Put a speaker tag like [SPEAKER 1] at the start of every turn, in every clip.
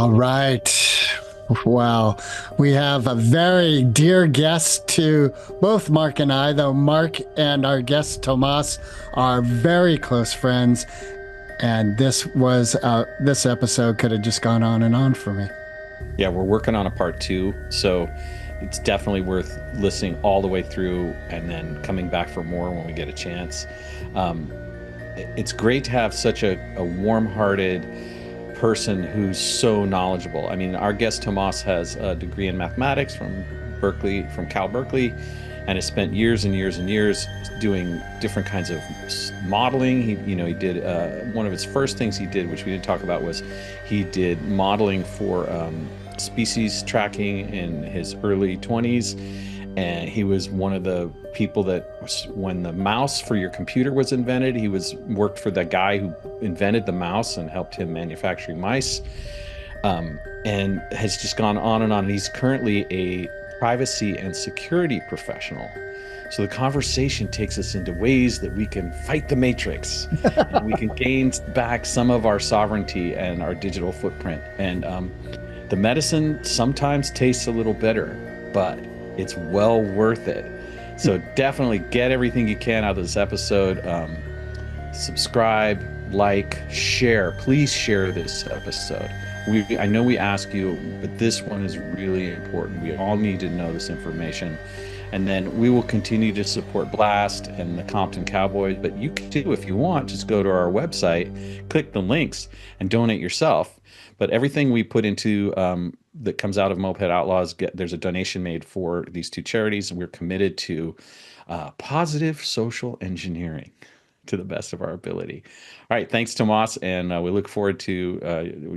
[SPEAKER 1] All right. Well, we have a very dear guest to both Mark and I, though Mark and our guest Tomas are very close friends. And this episode could have just gone on and on for me.
[SPEAKER 2] Yeah, we're working on a part 2, so it's definitely worth listening all the way through and then coming back for more when we get a chance. It's great to have such a warm-hearted person who's so knowledgeable. I mean, our guest Tomas has a degree in mathematics from Cal Berkeley, and has spent years and years and years doing different kinds of modeling. He did one of his first things he did, which we didn't talk about, was he did modeling for species tracking in his early 20s. And he was one of the people that when the mouse for your computer was invented, he worked for the guy who invented the mouse and helped him manufacture mice, and has just gone on and on. He's currently a privacy and security professional. So the conversation takes us into ways that we can fight the matrix and we can gain back some of our sovereignty and our digital footprint. And the medicine sometimes tastes a little bitter, but it's well worth it. So definitely get everything you can out of this episode. Subscribe, like, share. Please share this episode. I know we ask you, but this one is really important. We all need to know this information. And then we will continue to support Blast and the Compton Cowboys. But you can too, if you want, just go to our website, click the links, and donate yourself. But everything we put into that comes out of Moped Outlaws, there's a donation made for these two charities, and we're committed to positive social engineering to the best of our ability. All right, thanks, Tomas, and we look forward to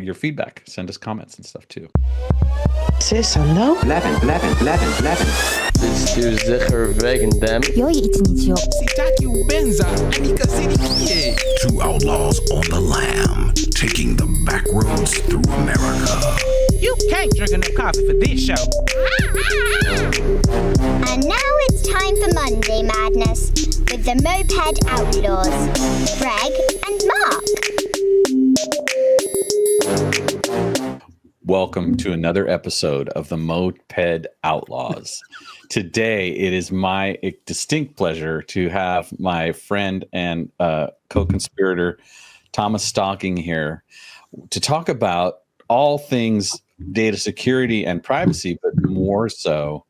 [SPEAKER 2] your feedback. Send us comments and stuff too.
[SPEAKER 3] Zes, hallo?
[SPEAKER 4] Blijven.
[SPEAKER 5] Stuur zeker wegen them.
[SPEAKER 6] Joi, iets niet, joh.
[SPEAKER 4] Sitaki Benza, Anika City.
[SPEAKER 7] Two outlaws on the lam, taking the back roads through America.
[SPEAKER 4] You can't drink enough coffee for this show.
[SPEAKER 8] And now it's time for Monday Madness with the Moped Outlaws, Greg and Mark.
[SPEAKER 2] Welcome to another episode of the Moped Outlaws. Today, it is my distinct pleasure to have my friend and co-conspirator, Thomas Stocking, here to talk about all things data security and privacy, but more so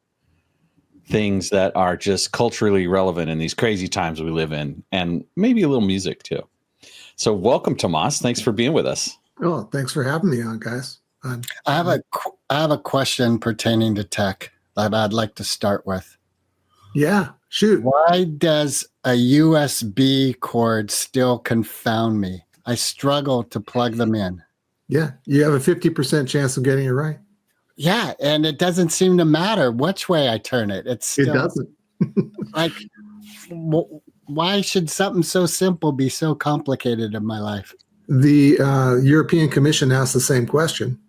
[SPEAKER 2] things that are just culturally relevant in these crazy times we live in, and maybe a little music too. So welcome, Tomas. Thanks for being with us.
[SPEAKER 9] Oh, thanks for having me on, guys.
[SPEAKER 1] I have a question pertaining to tech that I'd like to start with.
[SPEAKER 9] Yeah, shoot.
[SPEAKER 1] Why does a USB cord still confound me? I struggle to plug them in.
[SPEAKER 9] Yeah, you have a 50% chance of getting it right.
[SPEAKER 1] Yeah, and it doesn't seem to matter which way I turn it. It
[SPEAKER 9] doesn't.
[SPEAKER 1] Like, why should something so simple be so complicated in my life?
[SPEAKER 9] The European Commission asked the same question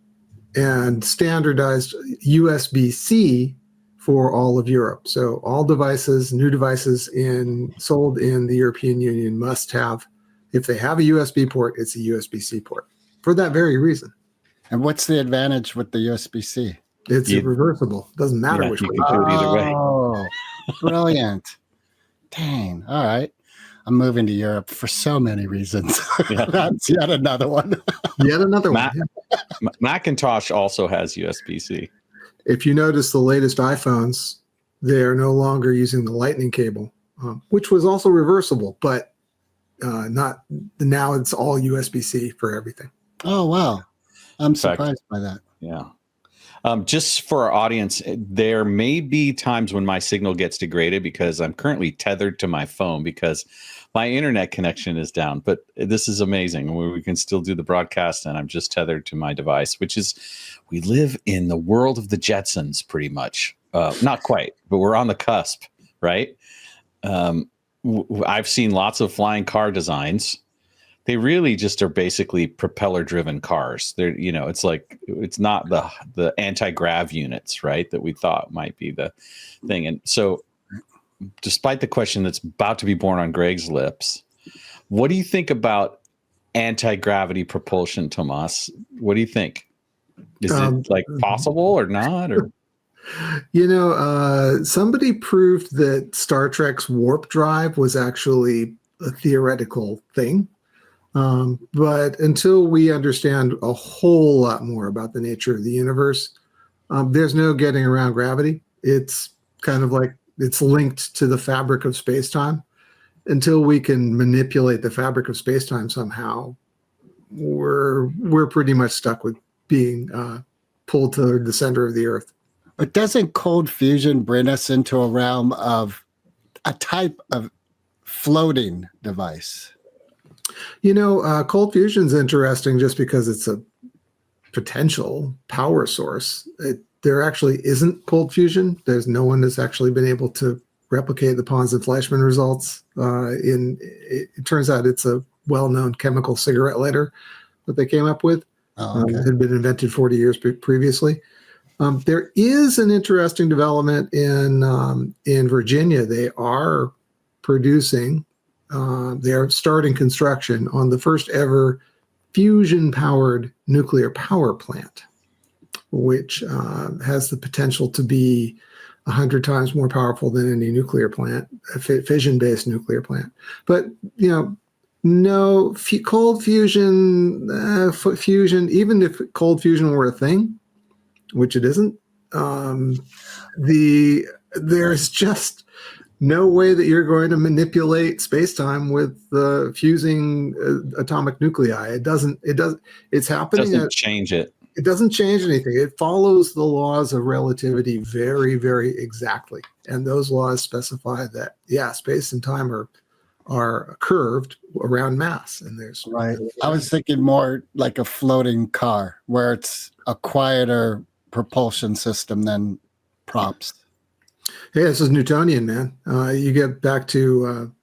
[SPEAKER 9] and standardized USB-C for all of Europe. So all devices, new devices sold in the European Union must have, if they have a USB port, it's a USB-C port for that very reason.
[SPEAKER 1] And what's the advantage with the USB-C?
[SPEAKER 9] It's reversible. Doesn't matter which way.
[SPEAKER 2] You can do it either way.
[SPEAKER 1] Oh, brilliant. Dang. All right. I'm moving to Europe for so many reasons.
[SPEAKER 2] Yeah.
[SPEAKER 1] That's yet another one.
[SPEAKER 9] Yet another one.
[SPEAKER 2] Macintosh also has USB-C.
[SPEAKER 9] If you notice the latest iPhones, they're no longer using the lightning cable, which was also reversible, but not now. It's all USB-C for everything.
[SPEAKER 1] Oh, wow. I'm surprised by that.
[SPEAKER 2] Yeah. Just for our audience, there may be times when my signal gets degraded because I'm currently tethered to my phone because my internet connection is down. But this is amazing where we can still do the broadcast and I'm just tethered to my device, which is, we live in the world of the Jetsons pretty much. Not quite, but we're on the cusp, right? I've seen lots of flying car designs. They really just are basically propeller-driven cars. They're, it's like, it's not the anti-grav units, right, that we thought might be the thing. And so, despite the question that's about to be born on Greg's lips, what do you think about anti-gravity propulsion, Tomas? What do you think? Is it like possible or not? Or
[SPEAKER 9] Somebody proved that Star Trek's warp drive was actually a theoretical thing. But until we understand a whole lot more about the nature of the universe, there's no getting around gravity. It's kind of like it's linked to the fabric of space-time. Until we can manipulate the fabric of space-time somehow, we're pretty much stuck with being pulled to the center of the Earth.
[SPEAKER 1] But doesn't cold fusion bring us into a realm of a type of floating device?
[SPEAKER 9] Cold fusion's interesting just because it's a potential power source. There actually isn't cold fusion. There's no one that's actually been able to replicate the Pons and Fleischmann results. It turns out it's a well-known chemical cigarette lighter that they came up with. It had been invented 40 years previously. There is an interesting development in Virginia. They are producing, they are starting construction on the first ever fusion-powered nuclear power plant, which has the potential to be 100 times more powerful than any nuclear plant, a fission-based nuclear plant. But, no cold fusion, even if cold fusion were a thing, which it isn't, there's just no way that you're going to manipulate space-time with fusing atomic nuclei. It's happening.
[SPEAKER 2] Doesn't change it.
[SPEAKER 9] It doesn't change anything. It follows the laws of relativity very, very exactly. And those laws specify that, space and time are curved around mass. And there's
[SPEAKER 1] right. I was thinking more like a floating car where it's a quieter propulsion system than props.
[SPEAKER 9] Hey, this is Newtonian, man. You get back to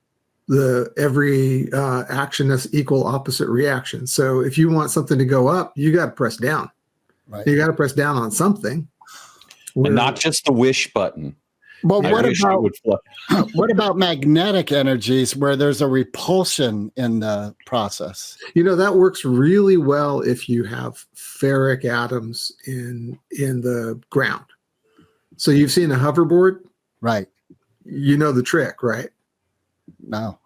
[SPEAKER 9] every action has equal opposite reaction. So if you want something to go up, you got to press down.
[SPEAKER 1] Right.
[SPEAKER 9] You got to press down on something.
[SPEAKER 2] And not just the wish button.
[SPEAKER 1] Well, what about magnetic energies where there's a repulsion in the process?
[SPEAKER 9] That works really well if you have ferric atoms in the ground. So you've seen a hoverboard?
[SPEAKER 1] Right.
[SPEAKER 9] You know the trick, right?
[SPEAKER 1] No.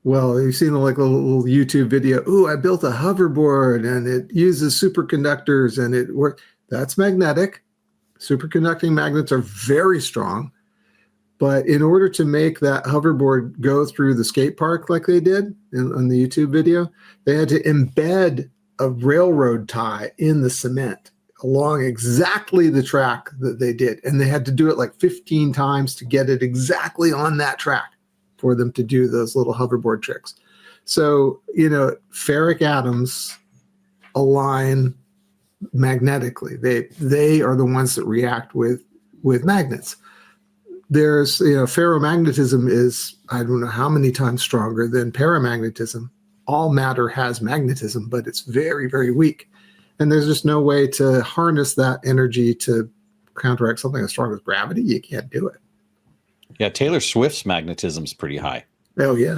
[SPEAKER 9] Well, you've seen like a little YouTube video. Ooh, I built a hoverboard and it uses superconductors and it works. That's magnetic. Superconducting magnets are very strong. But in order to make that hoverboard go through the skate park like they did on the YouTube video, they had to embed a railroad tie in the cement along exactly the track that they did. And they had to do it like 15 times to get it exactly on that track for them to do those little hoverboard tricks. So, ferric atoms align magnetically. They are the ones that react with magnets. There's, ferromagnetism is, I don't know how many times stronger than paramagnetism. All matter has magnetism, but it's very, very weak. And there's just no way to harness that energy to counteract something as strong as gravity. You can't do it.
[SPEAKER 2] Yeah, Taylor Swift's magnetism is pretty high.
[SPEAKER 9] Oh, yeah.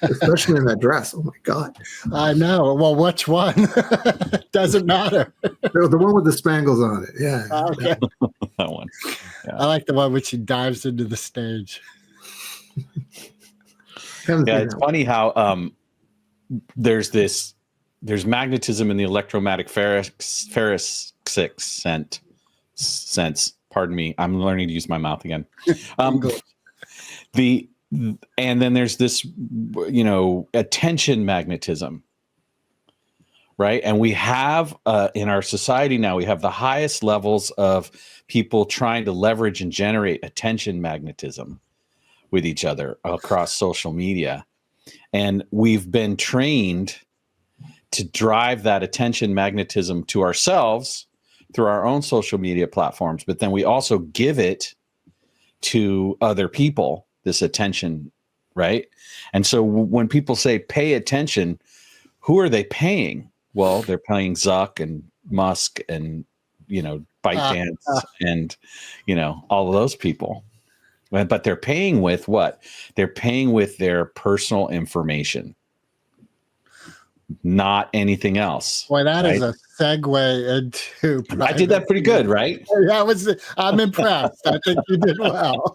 [SPEAKER 9] Especially in that dress. Oh, my God.
[SPEAKER 1] I know. Well, which one? Doesn't matter.
[SPEAKER 9] The one with the spangles on it. Yeah.
[SPEAKER 1] Okay.
[SPEAKER 2] That one. Yeah.
[SPEAKER 1] I like the one where she dives into the stage.
[SPEAKER 2] It's funny how there's magnetism in the electromagnetic ferrous sense. Pardon me. I'm learning to use my mouth again. And then there's this, attention magnetism, right? And we have in our society now, we have the highest levels of people trying to leverage and generate attention magnetism with each other across social media. And we've been trained to drive that attention magnetism to ourselves through our own social media platforms, but then we also give it to other people, this attention, right? And so when people say pay attention, who are they paying? Well, they're paying Zuck and Musk and, ByteDance and, all of those people. But they're paying with what? They're paying with their personal information. not anything else.
[SPEAKER 1] Boy, that is
[SPEAKER 2] right?
[SPEAKER 1] a segue into.
[SPEAKER 2] I did that pretty good, right?
[SPEAKER 1] I'm impressed. I think you did well.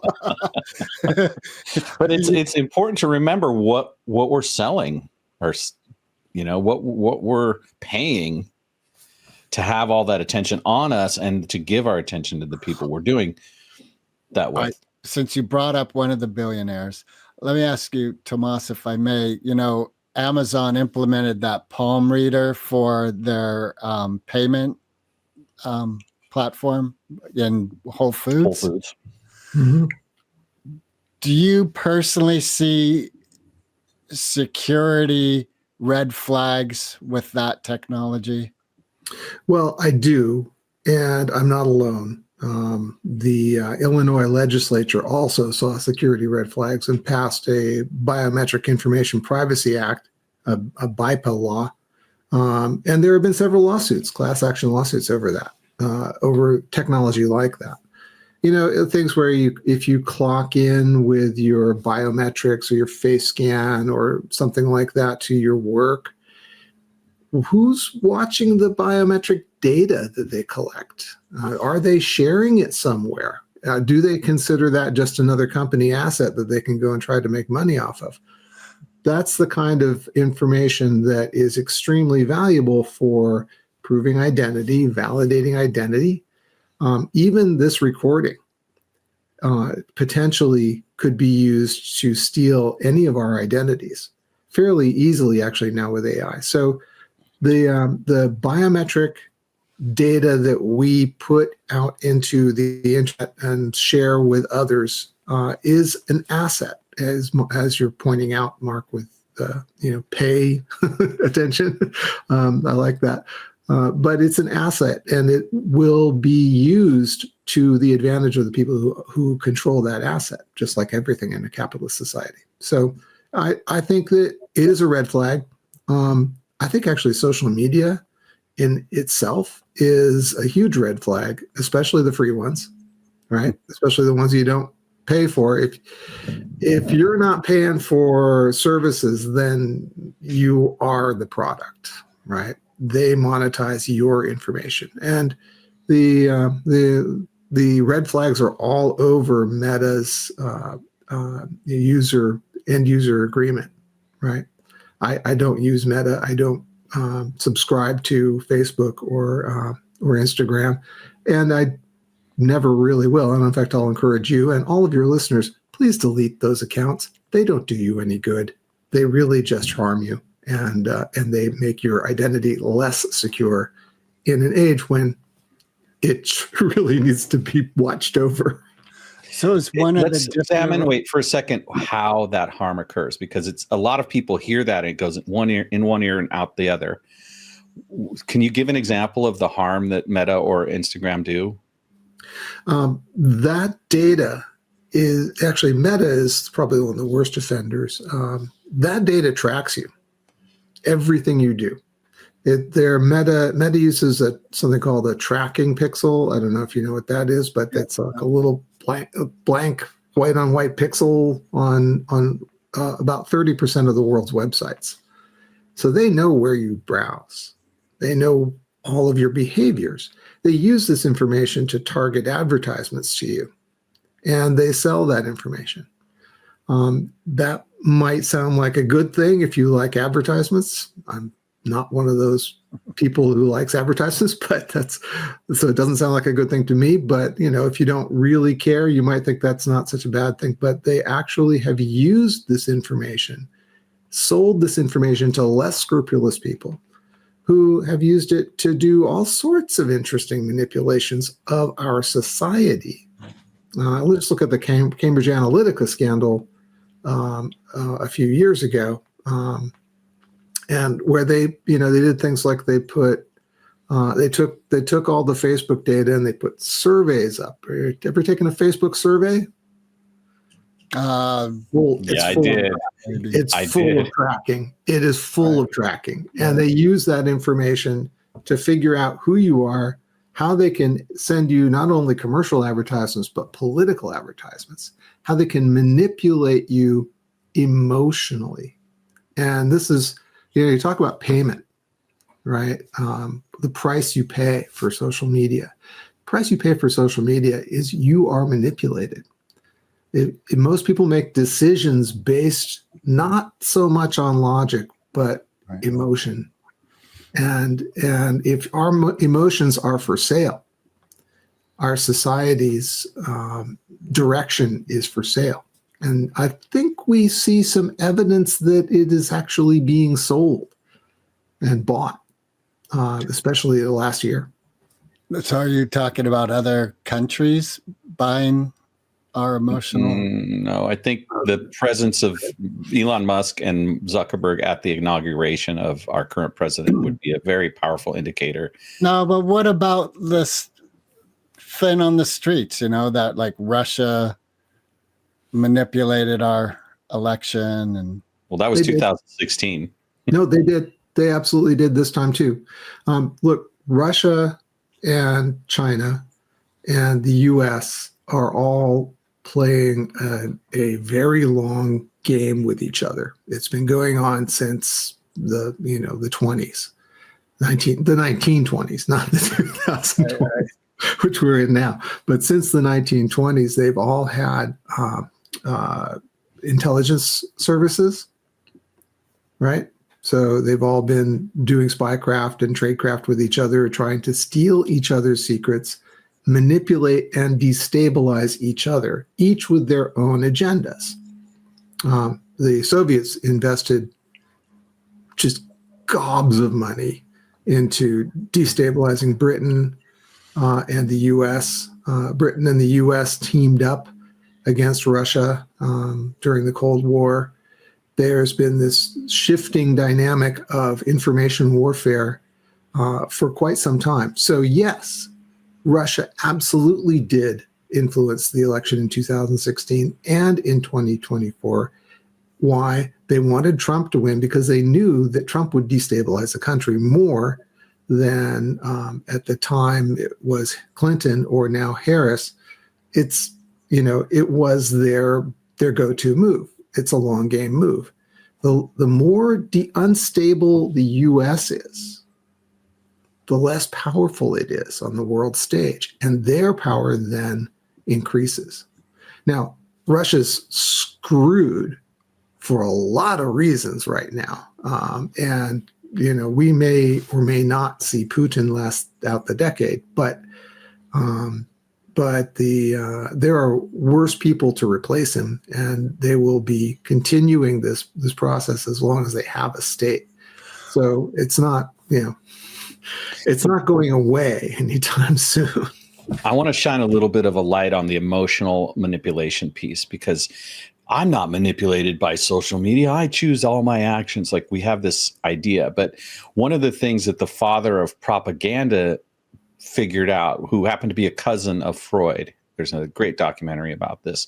[SPEAKER 2] But it's important to remember what we're selling, or what we're paying to have all that attention on us, and to give our attention to the people we're doing that with.
[SPEAKER 1] Since you brought up one of the billionaires, let me ask you, Tomas, if I may. Amazon implemented that palm reader for their payment platform in Whole Foods.
[SPEAKER 9] Mm-hmm.
[SPEAKER 1] Do you personally see security red flags with that technology?
[SPEAKER 9] Well, I do, and I'm not alone. The Illinois legislature also saw security red flags and passed a Biometric Information Privacy Act, a BIPA law. And there have been several lawsuits, class action lawsuits over that, over technology like that. Things where if you clock in with your biometrics or your face scan or something like that to your work, who's watching the biometric data that they collect? Are they sharing it somewhere? Do they consider that just another company asset that they can go and try to make money off of? That's the kind of information that is extremely valuable for proving identity, validating identity. Even this recording potentially could be used to steal any of our identities fairly easily, actually, now with AI. So the biometric data that we put out into the internet and share with others is an asset, as you're pointing out, Mark, with pay attention. I like that. But it's an asset, and it will be used to the advantage of the people who control that asset, just like everything in a capitalist society. So I think that it is a red flag. I think actually social media in itself is a huge red flag, especially the free ones, right? Especially the ones you don't pay for. If you're not paying for services, then you are the product, right? They monetize your information, and the red flags are all over Meta's end user agreement, right? I don't use Meta. I don't subscribe to Facebook or Instagram, and I never really will. And in fact, I'll encourage you and all of your listeners, please delete those accounts. They don't do you any good. They really just harm you, and they make your identity less secure in an age when it really needs to be watched over.
[SPEAKER 1] So it's one of
[SPEAKER 2] Let's examine, wait for a second, how that harm occurs, because it's a lot of people hear that and it goes in one ear and out the other. Can you give an example of the harm that Meta or Instagram do?
[SPEAKER 9] That data is actually, Meta is probably one of the worst offenders. That data tracks you, everything you do. Meta uses something called a tracking pixel. I don't know if you know what that is, but that's like a little blank white on white pixel on about 30% of the world's websites. So they know where you browse. They know all of your behaviors. They use this information to target advertisements to you, and they sell that information. That might sound like a good thing if you like advertisements. I'm not one of those people who likes advertisements, but so it doesn't sound like a good thing to me. But if you don't really care, you might think that's not such a bad thing. But they actually have used this information, sold this information to less scrupulous people who have used it to do all sorts of interesting manipulations of our society. Let's look at the Cambridge Analytica scandal a few years ago. And where they did things like they took all the Facebook data and they put surveys up. Ever taken a Facebook survey?
[SPEAKER 2] I did.
[SPEAKER 9] It's full of tracking. It is full of tracking, and they use that information to figure out who you are, how they can send you not only commercial advertisements but political advertisements, how they can manipulate you emotionally. And this is You talk about payment, right? The price you pay for social media. The price you pay for social media is you are manipulated. Most people make decisions based not so much on logic, but emotion. And if our emotions are for sale, our society's direction is for sale. And I think we see some evidence that it is actually being sold and bought, especially the last year.
[SPEAKER 1] So are you talking about other countries buying our emotional?
[SPEAKER 2] No, I think the presence of Elon Musk and Zuckerberg at the inauguration of our current president would be a very powerful indicator.
[SPEAKER 1] No, but what about this thing on the streets, that like Russia manipulated our election? And
[SPEAKER 2] Well, that was
[SPEAKER 9] They did.
[SPEAKER 2] 2016.
[SPEAKER 9] No, they did. They absolutely did this time too. Look, Russia and China and the U.S. are all playing a very long game with each other. It's been going on since the 20s, the 1920s, not the 2020s, which we're in now. But since the 1920s, they've all had intelligence services, right? So they've all been doing spycraft and tradecraft with each other, trying to steal each other's secrets, manipulate and destabilize each other, each with their own agendas. The Soviets invested just gobs of money into destabilizing Britain and the U.S. Britain and the U.S. teamed up against Russia during the Cold War. There's been this shifting dynamic of information warfare for quite some time. So yes, Russia absolutely did influence the election in 2016 and in 2024. Why? They wanted Trump to win because they knew that Trump would destabilize the country more than at the time it was Clinton or now Harris. It was their go-to move. It's a long game move. The more unstable the U.S. is, the less powerful it is on the world stage, and their power then increases. Now, Russia's screwed for a lot of reasons right now, and we may or may not see Putin last out the decade, but there are worse people to replace him, and they will be continuing this process as long as they have a state. So it's not going away anytime soon.
[SPEAKER 2] I want to shine a little bit of a light on the emotional manipulation piece, because I'm not manipulated by social media. I choose all my actions. Like, we have this idea, but one of the things that the father of propaganda figured out, who happened to be a cousin of Freud, there's a great documentary about this,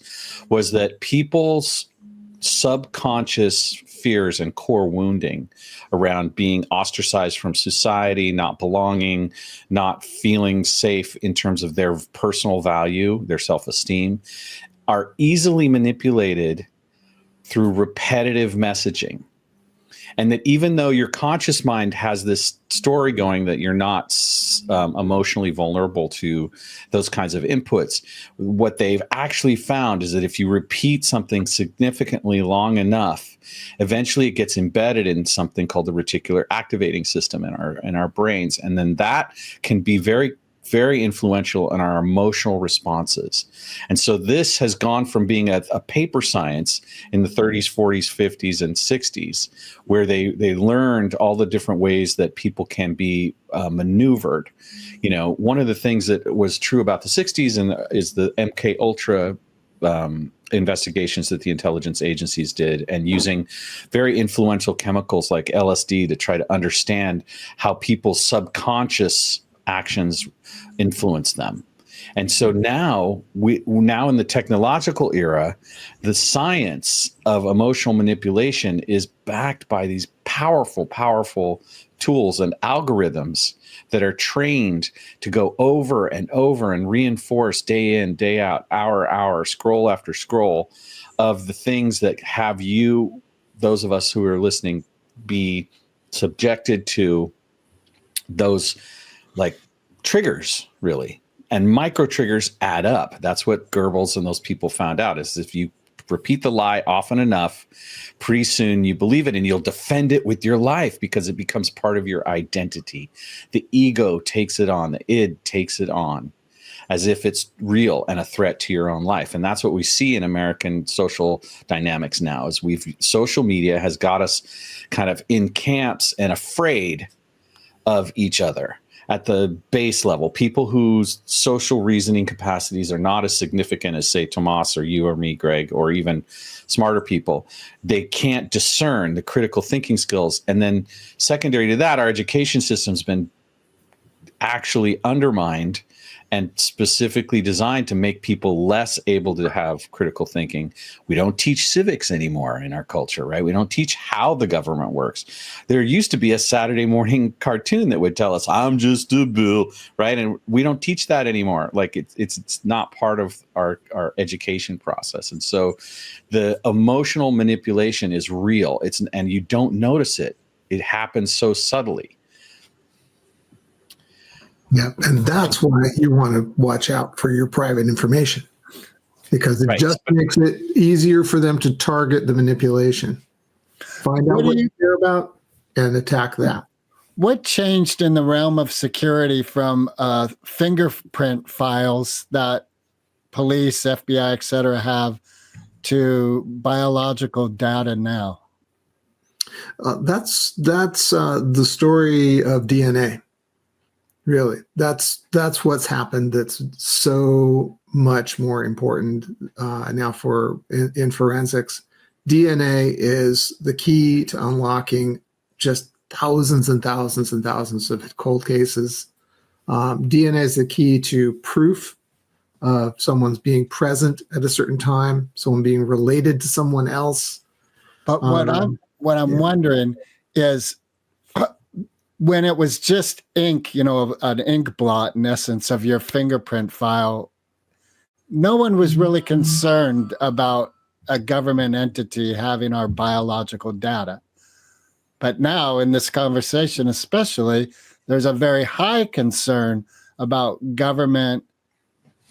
[SPEAKER 2] was that people's subconscious fears and core wounding around being ostracized from society, not belonging, not feeling safe in terms of their personal value, their self-esteem, are easily manipulated through repetitive messaging. And that even though your conscious mind has this story going that you're not emotionally vulnerable to those kinds of inputs, what they've actually found is that if you repeat something significantly long enough, eventually it gets embedded in something called the reticular activating system in our brains. And then that can be very, very influential in our emotional responses. And so this has gone from being a paper science in the 30s, 40s, 50s, and 60s, where they learned all the different ways that people can be maneuvered. One of the things that was true about the 60s is the MK Ultra investigations that the intelligence agencies did, and using very influential chemicals like LSD to try to understand how people's subconscious actions influence them. And so now in the technological era, the science of emotional manipulation is backed by these powerful, powerful tools and algorithms that are trained to go over and over and reinforce day in, day out, hour, scroll after scroll of the things that have you, those of us who are listening, be subjected to those like triggers, really. And micro triggers add up. That's what Goebbels and those people found out, is if you repeat the lie often enough, pretty soon you believe it and you'll defend it with your life because it becomes part of your identity. The ego takes it on, the id takes it on as if it's real and a threat to your own life. And that's what we see in American social dynamics now, is social media has got us kind of in camps and afraid of each other. At the base level, people whose social reasoning capacities are not as significant as, say, Tomas or you or me, Greg, or even smarter people, they can't discern the critical thinking skills. And then secondary to that, our education system's been actually undermined and specifically designed to make people less able to have critical thinking. We don't teach civics anymore in our culture, right? We don't teach how the government works. There used to be a Saturday morning cartoon that would tell us, I'm just a bill, right? And we don't teach that anymore. Like it's not part of our education process. And so the emotional manipulation is real. And you don't notice it. It happens so subtly.
[SPEAKER 9] Yeah, and that's why you want to watch out for your private information, because it just makes it easier for them to target the manipulation. Find out what you care about and attack that.
[SPEAKER 1] What changed in the realm of security from fingerprint files that police, FBI, et cetera, have to biological data now?
[SPEAKER 9] That's the story of DNA. Really, that's what's happened. That's so much more important now in forensics. DNA is the key to unlocking just thousands and thousands and thousands of cold cases. DNA is the key to proof of someone's being present at a certain time, someone being related to someone else.
[SPEAKER 1] But what I'm wondering is, when it was just ink, an ink blot, in essence, of your fingerprint file, no one was really concerned about a government entity having our biological data. But now, in this conversation especially, there's a very high concern about government,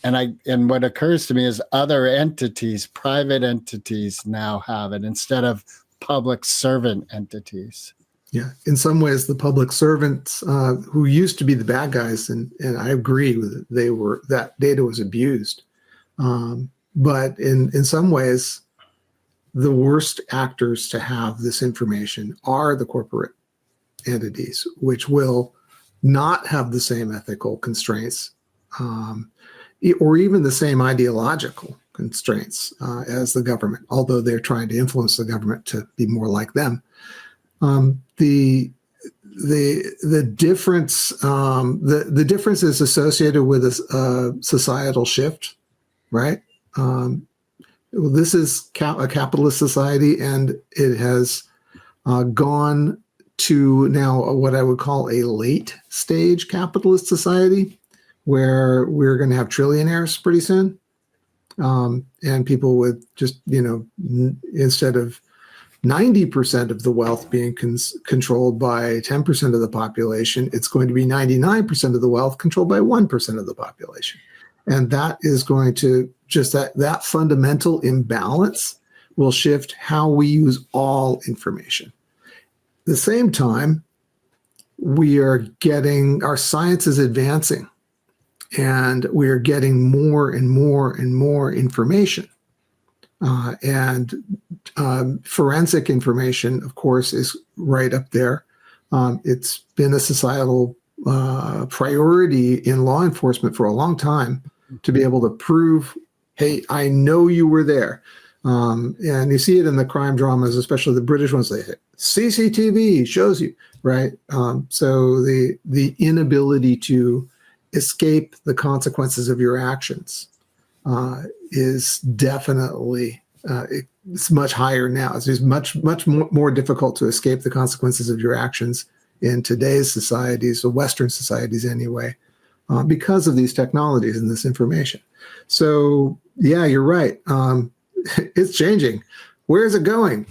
[SPEAKER 1] and what occurs to me is other entities, private entities now have it instead of public servant entities.
[SPEAKER 9] Yeah, in some ways, the public servants who used to be the bad guys, and I agree with it, that data was abused. But in some ways, the worst actors to have this information are the corporate entities, which will not have the same ethical constraints or even the same ideological constraints as the government, although they're trying to influence the government to be more like them. The difference the difference is associated with a societal shift, right? This is a capitalist society, and it has gone to now what I would call a late stage capitalist society, where we're going to have trillionaires pretty soon, and people with just instead of 90% of the wealth being controlled by 10% of the population, it's going to be 99% of the wealth controlled by 1% of the population. And that is going to just that fundamental imbalance will shift how we use all information. At the same time, our science is advancing, and we are getting more and more and more information. Forensic information, of course, is right up there. It's been a societal priority in law enforcement for a long time to be able to prove, hey, I know you were there. And you see it in the crime dramas, especially the British ones. They say, CCTV shows you, right? So the inability to escape the consequences of your actions is definitely it's much higher now. It's much more difficult to escape the consequences of your actions in today's societies, or Western societies anyway, because of these technologies and this information. So yeah, you're right. It's changing. Where is it going?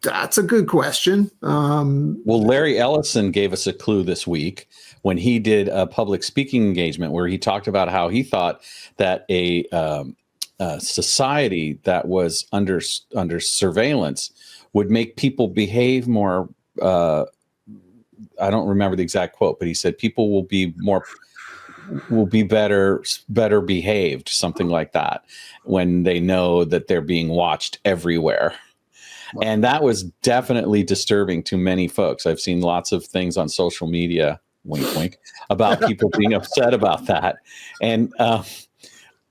[SPEAKER 9] That's a good question.
[SPEAKER 2] Well, Larry Ellison gave us a clue this week when he did a public speaking engagement where he talked about how he thought that a society that was under surveillance would make people behave more. I don't remember the exact quote, but he said people will be better behaved, something like that, when they know that they're being watched everywhere. And that was definitely disturbing to many folks. I've seen lots of things on social media, wink, wink, about people being upset about that. And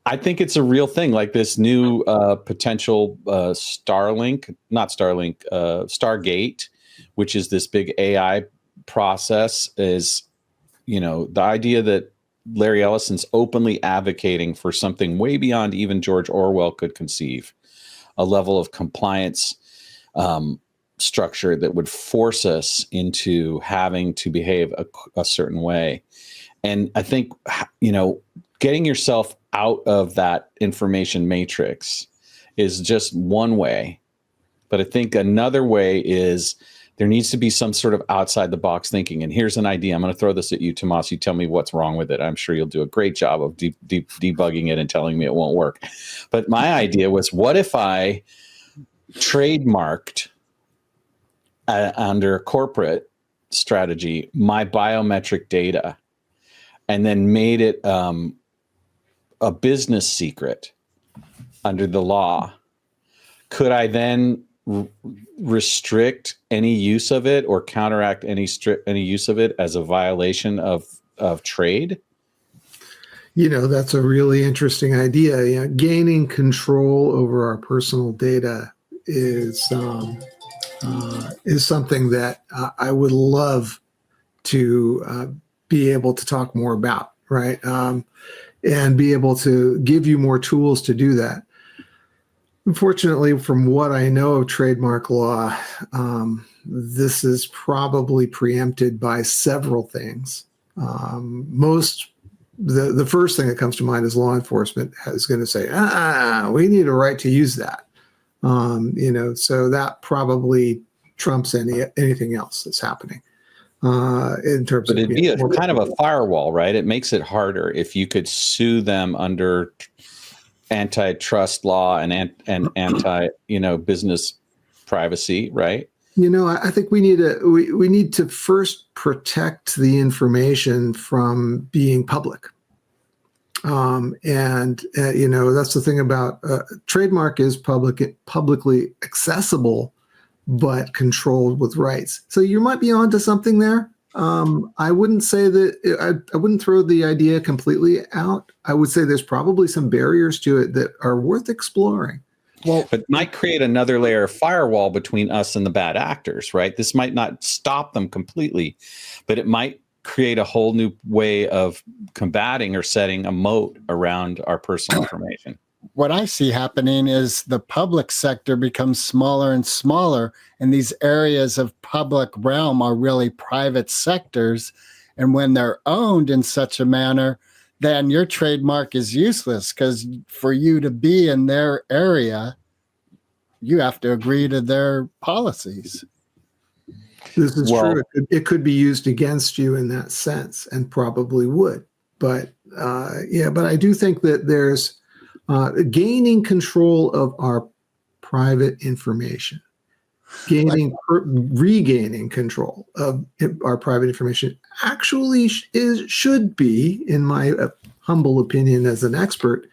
[SPEAKER 2] I think it's a real thing, like this new potential Stargate, which is this big AI process, is, the idea that Larry Ellison's openly advocating for something way beyond even George Orwell could conceive, a level of compliance structure that would force us into having to behave a certain way. And I think, getting yourself out of that information matrix is just one way. But I think another way is there needs to be some sort of outside the box thinking. And here's an idea. I'm going to throw this at you, Tomas. You tell me what's wrong with it. I'm sure you'll do a great job of debugging it and telling me it won't work. But my idea was, what if I trademarked under corporate strategy my biometric data and then made it a business secret under the law? Could I then restrict any use of it or counteract any use of it as a violation of trade?
[SPEAKER 9] That's a really interesting idea. Gaining control over our personal data is something that I would love to be able to talk more about, right? And be able to give you more tools to do that. Unfortunately, from what I know of trademark law, this is probably preempted by several things. The first thing that comes to mind is law enforcement is going to say, we need a right to use that. So that probably trumps anything else that's happening in terms of.
[SPEAKER 2] But it'd be a kind of a firewall, right? It makes it harder if you could sue them under antitrust law and anti business privacy, right?
[SPEAKER 9] I think we need to first protect the information from being public. That's the thing about trademark is publicly accessible, but controlled with rights. So you might be onto something there. I wouldn't say that I wouldn't throw the idea completely out. I would say there's probably some barriers to it that are worth exploring.
[SPEAKER 2] Well, but might create another layer of firewall between us and the bad actors, right? This might not stop them completely, but it might create a whole new way of combating or setting a moat around our personal information.
[SPEAKER 1] What I see happening is the public sector becomes smaller and smaller, and these areas of public realm are really private sectors. And when they're owned in such a manner, then your trademark is useless, because for you to be in their area, you have to agree to their policies.
[SPEAKER 9] This is true. It could be used against you in that sense, and probably would. But but I do think that there's gaining control of our private information, regaining control of our private information actually should be, in my humble opinion as an expert,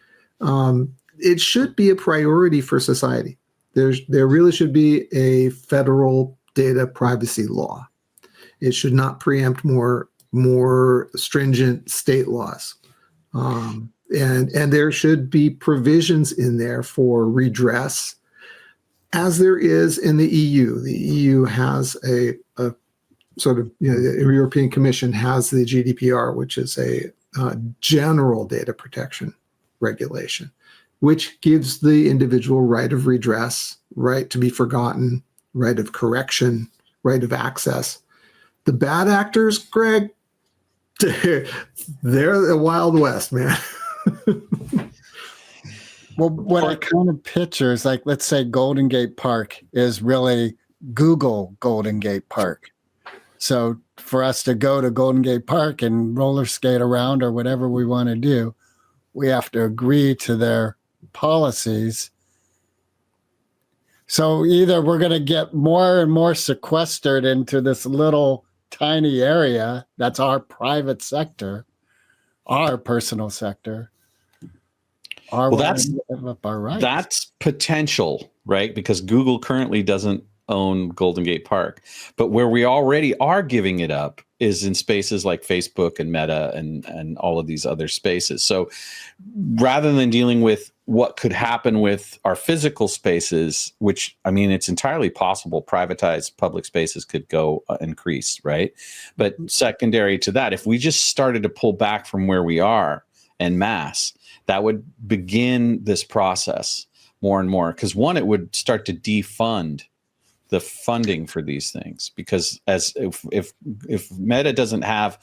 [SPEAKER 9] it should be a priority for society. There really should be a federal data privacy law. It should not preempt more stringent state laws. And there should be provisions in there for redress, as there is in the EU. The EU has a sort of, the European Commission has the GDPR, which is a general data protection regulation, which gives the individual right of redress, right to be forgotten, right of correction, right of access. The bad actors, Greg, they're the Wild West, man.
[SPEAKER 1] Well, what I kind of picture is, like, let's say Golden Gate Park is really Google Golden Gate Park. So for us to go to Golden Gate Park and roller skate around or whatever we want to do, we have to agree to their policies. So either we're going to get more and more sequestered into this little tiny area that's our private sector, our personal sector, or
[SPEAKER 2] Well, that's
[SPEAKER 1] give up our rights.
[SPEAKER 2] That's potential, right? Because Google currently doesn't own Golden Gate Park. But where we already are giving it up is in spaces like Facebook and Meta and all of these other spaces. So rather than dealing with what could happen with our physical spaces, which, I mean, it's entirely possible privatized public spaces could go increase, right? But secondary to that, if we just started to pull back from where we are en masse, that would begin this process more and more. Because one, it would start to defund the funding for these things, because as if Meta doesn't have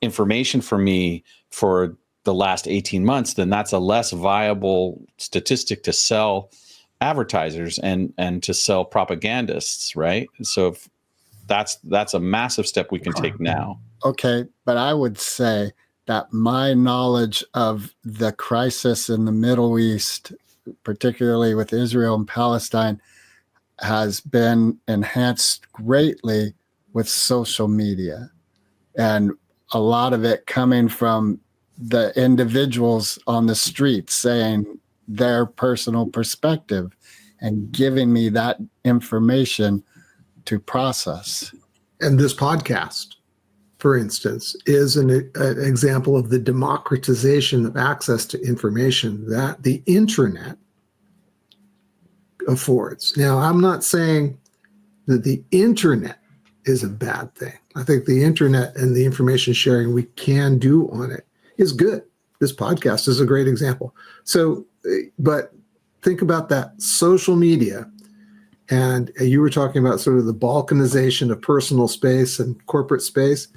[SPEAKER 2] information for me for the last 18 months, then that's a less viable statistic to sell advertisers and to sell propagandists, right? So if that's a massive step we can take now.
[SPEAKER 1] Okay, but I would say that my knowledge of the crisis in the Middle East, particularly with Israel and Palestine, has been enhanced greatly with social media, and a lot of it coming from the individuals on the street saying their personal perspective and giving me that information to process.
[SPEAKER 9] And this podcast, for instance, is an example of the democratization of access to information that the internet affords. Now, I'm not saying that the internet is a bad thing. I think the internet and the information sharing we can do on it is good. This podcast is a great example. So, but think about that social media. And you were talking about sort of the balkanization of personal space and corporate space.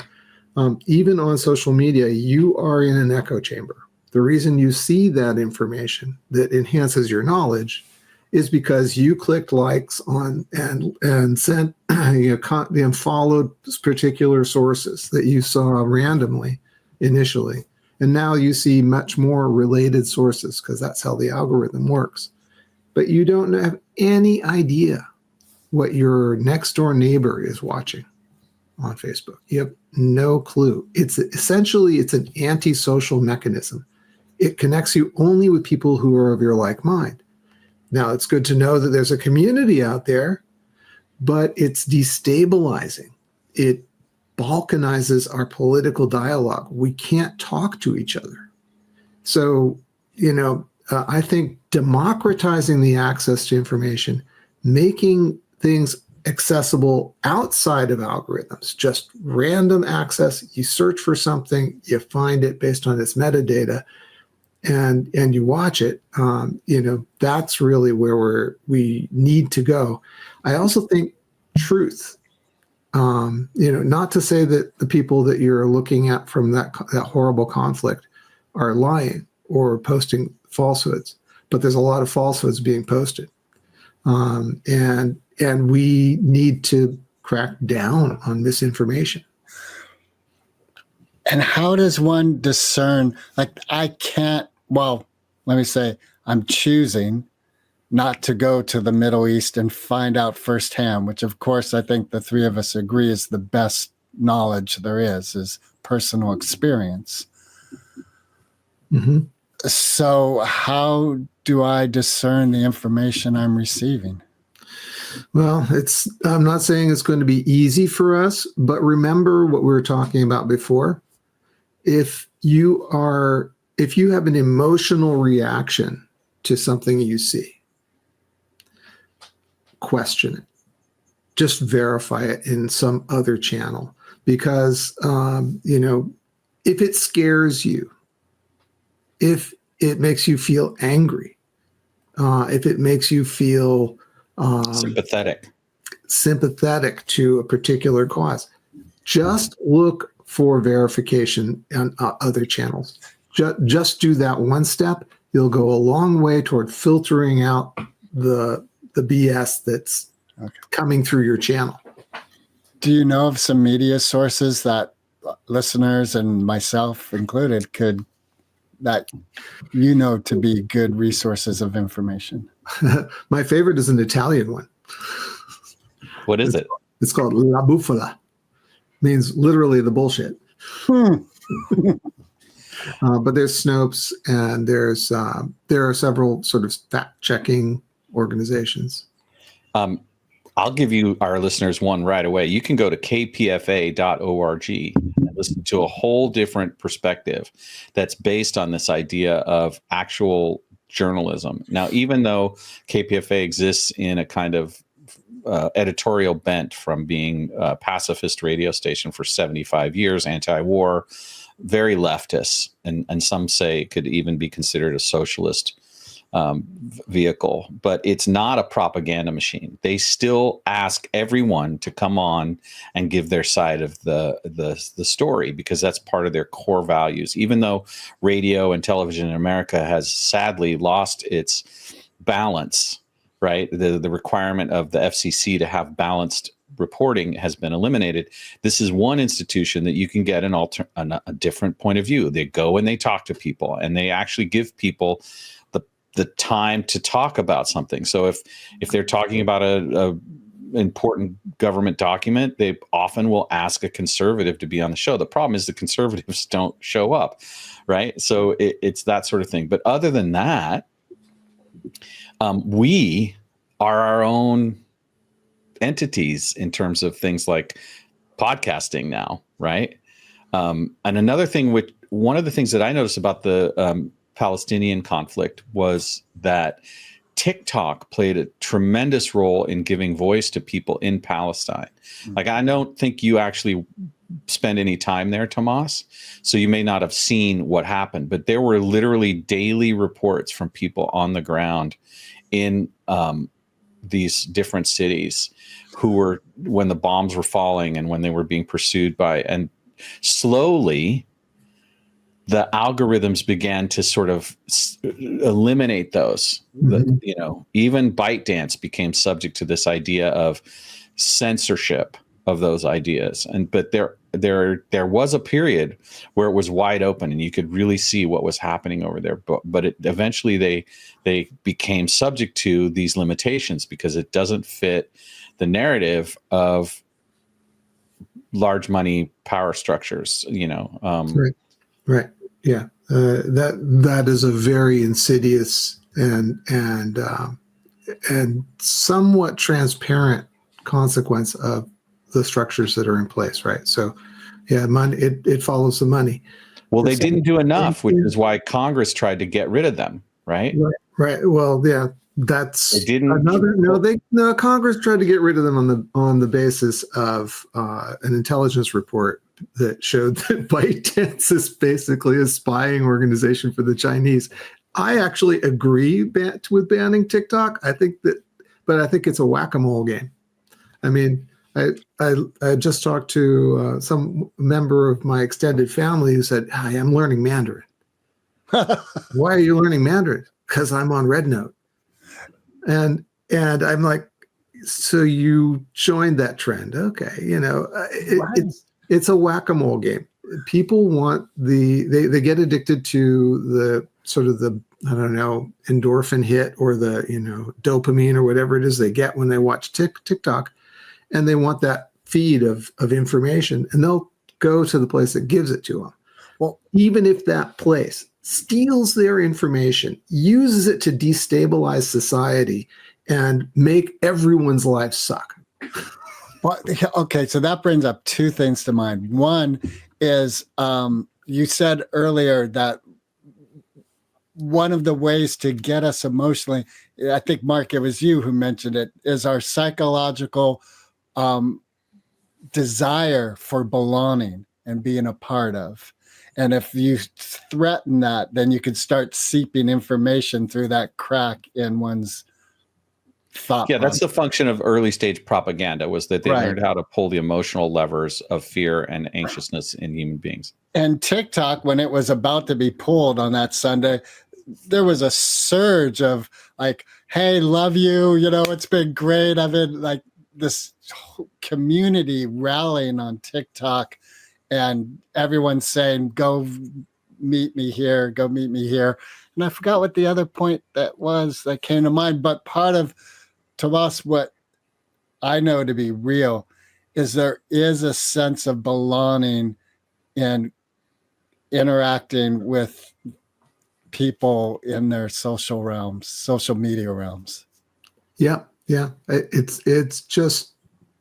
[SPEAKER 9] Even on social media, you are in an echo chamber. The reason you see that information that enhances your knowledge is because you clicked likes on and sent and followed particular sources that you saw randomly initially. And now you see much more related sources because that's how the algorithm works. But you don't have any idea what your next door neighbor is watching on Facebook. You have no clue. It's an antisocial mechanism. It connects you only with people who are of your like mind. Now, it's good to know that there's a community out there, but it's destabilizing. It balkanizes our political dialogue. We can't talk to each other. So, I think democratizing the access to information, making things accessible outside of algorithms, just random access. You search for something, you find it based on its metadata, and you watch it. That's really where we need to go. I also think truth. Not to say that the people that you're looking at from that horrible conflict are lying or posting falsehoods, but there's a lot of falsehoods being posted, and we need to crack down on misinformation.
[SPEAKER 1] And how does one discern? Like, let me say, I'm choosing not to go to the Middle East and find out firsthand, which of course I think the three of us agree is the best knowledge there is personal experience.
[SPEAKER 9] Mm-hmm.
[SPEAKER 1] So how do I discern the information I'm receiving?
[SPEAKER 9] Well, I'm not saying it's going to be easy for us, but remember what we were talking about before. If you have an emotional reaction to something you see, question it. Just verify it in some other channel, because if it scares you, if it makes you feel angry, if it makes you feel sympathetic to a particular cause, just look for verification on other channels. Just do that one step. You'll go a long way toward filtering out the BS that's coming through your channel.
[SPEAKER 1] Do you know of some media sources that listeners and myself included that to be good resources of information?
[SPEAKER 9] My favorite is an Italian one.
[SPEAKER 2] What is it?
[SPEAKER 9] It's called La Bufala. Means literally the bullshit. But there's Snopes, and there are several sort of fact-checking organizations.
[SPEAKER 2] I'll give you our listeners one right away. You can go to kpfa.org and listen to a whole different perspective that's based on this idea of actual journalism. Now, even though KPFA exists in a kind of editorial bent from being a pacifist radio station for 75 years, anti-war, very leftist, and some say it could even be considered a socialist vehicle, but it's not a propaganda machine. They still ask everyone to come on and give their side of the story, because that's part of their core values. Even though radio and television in America has sadly lost its balance, right? The requirement of the FCC to have balanced reporting has been eliminated. This is one institution that you can get a different point of view. They go and they talk to people, and they actually give people the time to talk about something. So if they're talking about a important government document, they often will ask a conservative to be on the show. The problem is the conservatives don't show up, right? So it's that sort of thing. But other than that, we are our own entities in terms of things like podcasting now, right? And another thing, one of the things that I noticed about the Palestinian conflict was that TikTok played a tremendous role in giving voice to people in Palestine. Like, I don't think you actually spend any time there, Tomas, so you may not have seen what happened, but there were literally daily reports from people on the ground in these different cities who were, when the bombs were falling and when they were being pursued by, and slowly the algorithms began to sort of eliminate those. Even ByteDance became subject to this idea of censorship of those ideas. But there was a period where it was wide open and you could really see what was happening over there. But eventually they became subject to these limitations because it doesn't fit the narrative of large money power structures.
[SPEAKER 9] Right. Yeah, that is a very insidious and somewhat transparent consequence of the structures that are in place, right? So, yeah, money, it follows the money.
[SPEAKER 2] Well, they didn't do enough, which is why Congress tried to get rid of them, right?
[SPEAKER 9] Right. Well, yeah, that's
[SPEAKER 2] they didn't.
[SPEAKER 9] Congress tried to get rid of them on the basis of an intelligence report that showed that ByteDance is basically a spying organization for the Chinese. I actually agree with banning TikTok. I think it's a whack-a-mole game. I mean, I just talked to some member of my extended family who said, "Hi, I'm learning Mandarin." Why are you learning Mandarin? Because I'm on Red Note. And I'm like, so you joined that trend. Okay. It's a whack-a-mole game. People want they get addicted to the sort of the, I don't know, endorphin hit or the, dopamine or whatever it is they get when they watch TikTok, and they want that feed of information, and they'll go to the place that gives it to them. Well, even if that place steals their information, uses it to destabilize society and make everyone's life suck.
[SPEAKER 1] Well, okay, so that brings up two things to mind. One is you said earlier that one of the ways to get us emotionally, I think, Mark, it was you who mentioned it, is our psychological desire for belonging and being a part of. And if you threaten that, then you could start seeping information through that crack in one's thought.
[SPEAKER 2] Yeah, that's the function of early stage propaganda, was that they learned how to pull the emotional levers of fear and anxiousness in human beings.
[SPEAKER 1] And TikTok, when it was about to be pulled on that Sunday, there was a surge of like, hey, love you, it's been great. I've been like, this community rallying on TikTok, and everyone's saying, "Go meet me here, go meet me here." And I forgot what the other point that was that came to mind. But part of, Tomas, what I know to be real is there is a sense of belonging in interacting with people in their social realms, social media realms.
[SPEAKER 9] Yeah, yeah. It's just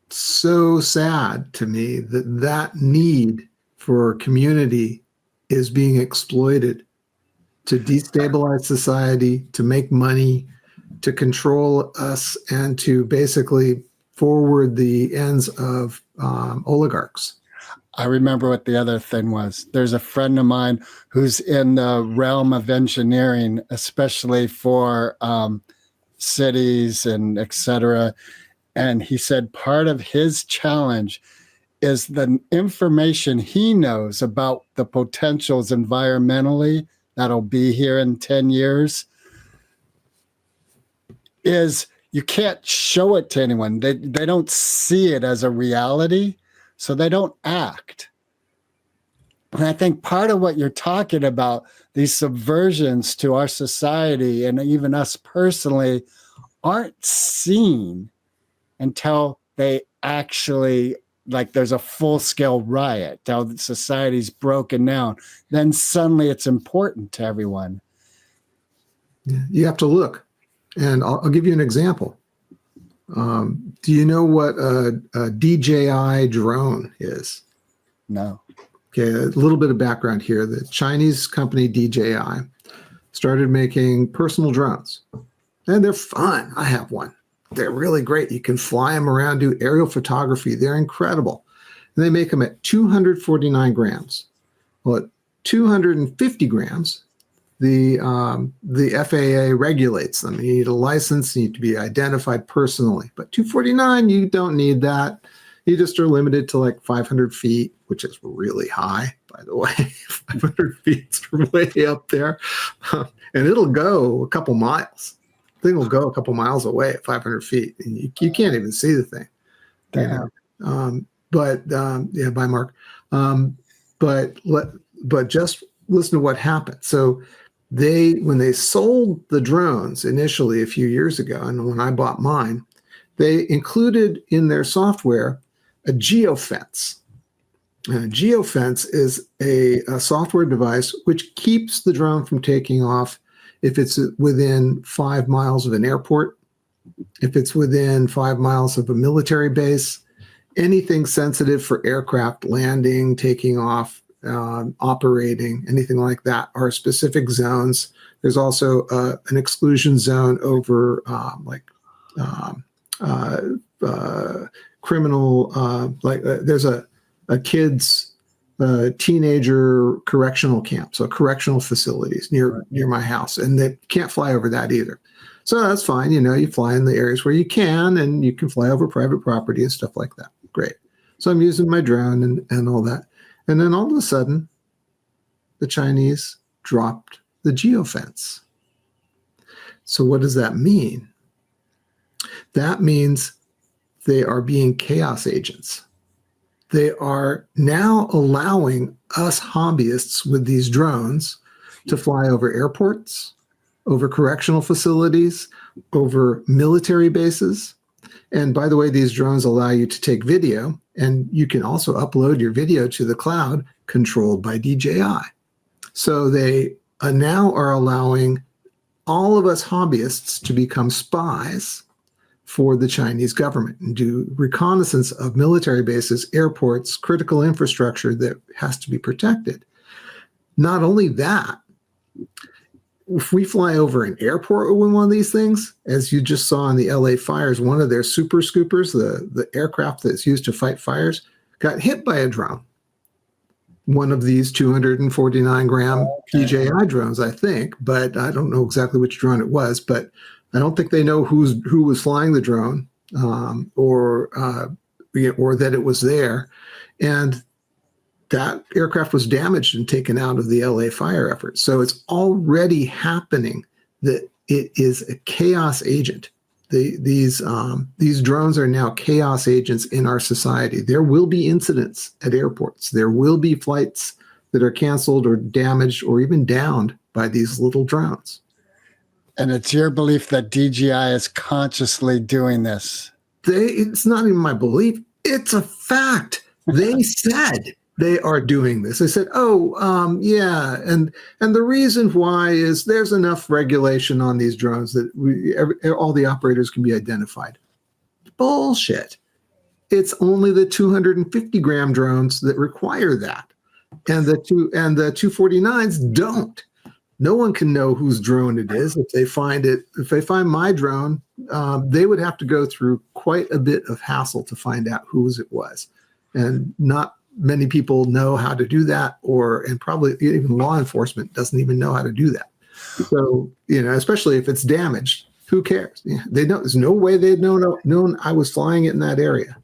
[SPEAKER 9] so sad to me that that need for community is being exploited to destabilize society, to make money, to control us, and to basically forward the ends of oligarchs.
[SPEAKER 1] I remember what the other thing was. There's a friend of mine who's in the realm of engineering, especially for cities and et cetera. And he said part of his challenge is the information he knows about the potentials environmentally that'll be here in 10 years is you can't show it to anyone. They don't see it as a reality, so they don't act. And I think part of what you're talking about, these subversions to our society and even us personally, aren't seen until they actually, like, there's a full-scale riot, till the society's broken down. Then suddenly it's important to everyone.
[SPEAKER 9] Yeah, you have to look. And I'll give you an example. Do you know what a DJI drone is?
[SPEAKER 1] No.
[SPEAKER 9] Okay, a little bit of background here. The Chinese company DJI started making personal drones. And they're fun. I have one. They're really great. You can fly them around, do aerial photography. They're incredible. And they make them at 249 grams. Well, at 250 grams, the FAA regulates them. You need a license. You need to be identified personally. But 249, you don't need that. You just are limited to like 500 feet, which is really high, by the way. 500 feet is way up there. And it'll go a couple miles. The thing will go a couple miles away at 500 feet. And you can't even see the thing.
[SPEAKER 1] Damn.
[SPEAKER 9] Yeah, bye, Mark. But just listen to what happened. So when they sold the drones initially a few years ago, and when I bought mine, they included in their software a geofence. A geofence is a software device which keeps the drone from taking off if it's within 5 miles of an airport, if it's within 5 miles of a military base, anything sensitive for aircraft landing, taking off, operating, anything like that are specific zones. There's also an exclusion zone over criminal, there's a kids, teenager correctional camp, so correctional facilities near my house, and they can't fly over that either. So that's fine. You fly in the areas where you can, and you can fly over private property and stuff like that. Great. So I'm using my drone and all that. And then all of a sudden, the Chinese dropped the geofence. So what does that mean? That means they are being chaos agents. They are now allowing us hobbyists with these drones to fly over airports, over correctional facilities, over military bases. And by the way, these drones allow you to take video, and you can also upload your video to the cloud controlled by DJI. So they now are allowing all of us hobbyists to become spies for the Chinese government and do reconnaissance of military bases, airports, critical infrastructure that has to be protected. Not only that, if we fly over an airport with one of these things, as you just saw in the LA fires, one of their super scoopers, the aircraft that's used to fight fires, got hit by a drone. One of these 249 gram DJI drones, I think, but I don't know exactly which drone it was, but I don't think they know who was flying the drone or that it was there. And that aircraft was damaged and taken out of the LA fire effort. So it's already happening that it is a chaos agent. These drones are now chaos agents in our society. There will be incidents at airports. There will be flights that are canceled or damaged or even downed by these little drones.
[SPEAKER 1] And it's your belief that DJI is consciously doing this?
[SPEAKER 9] It's not even my belief. It's a fact. They said they are doing this. They said, yeah. And the reason why is there's enough regulation on these drones that all the operators can be identified. Bullshit. It's only the 250-gram drones that require that. And the 249s don't. No one can know whose drone it is. If they find my drone, they would have to go through quite a bit of hassle to find out whose it was. And not many people know how to do that, and probably even law enforcement doesn't even know how to do that. So, especially if it's damaged, who cares? Yeah, they know there's no way they'd known I was flying it in that area.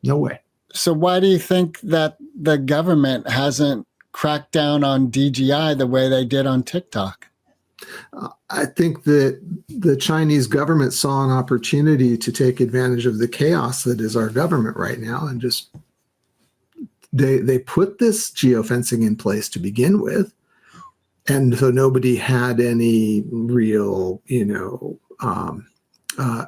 [SPEAKER 9] No way.
[SPEAKER 1] So why do you think that the government hasn't cracked down on DJI the way they did on TikTok?
[SPEAKER 9] I think that the Chinese government saw an opportunity to take advantage of the chaos that is our government right now, and just they put this geofencing in place to begin with, and so nobody had any real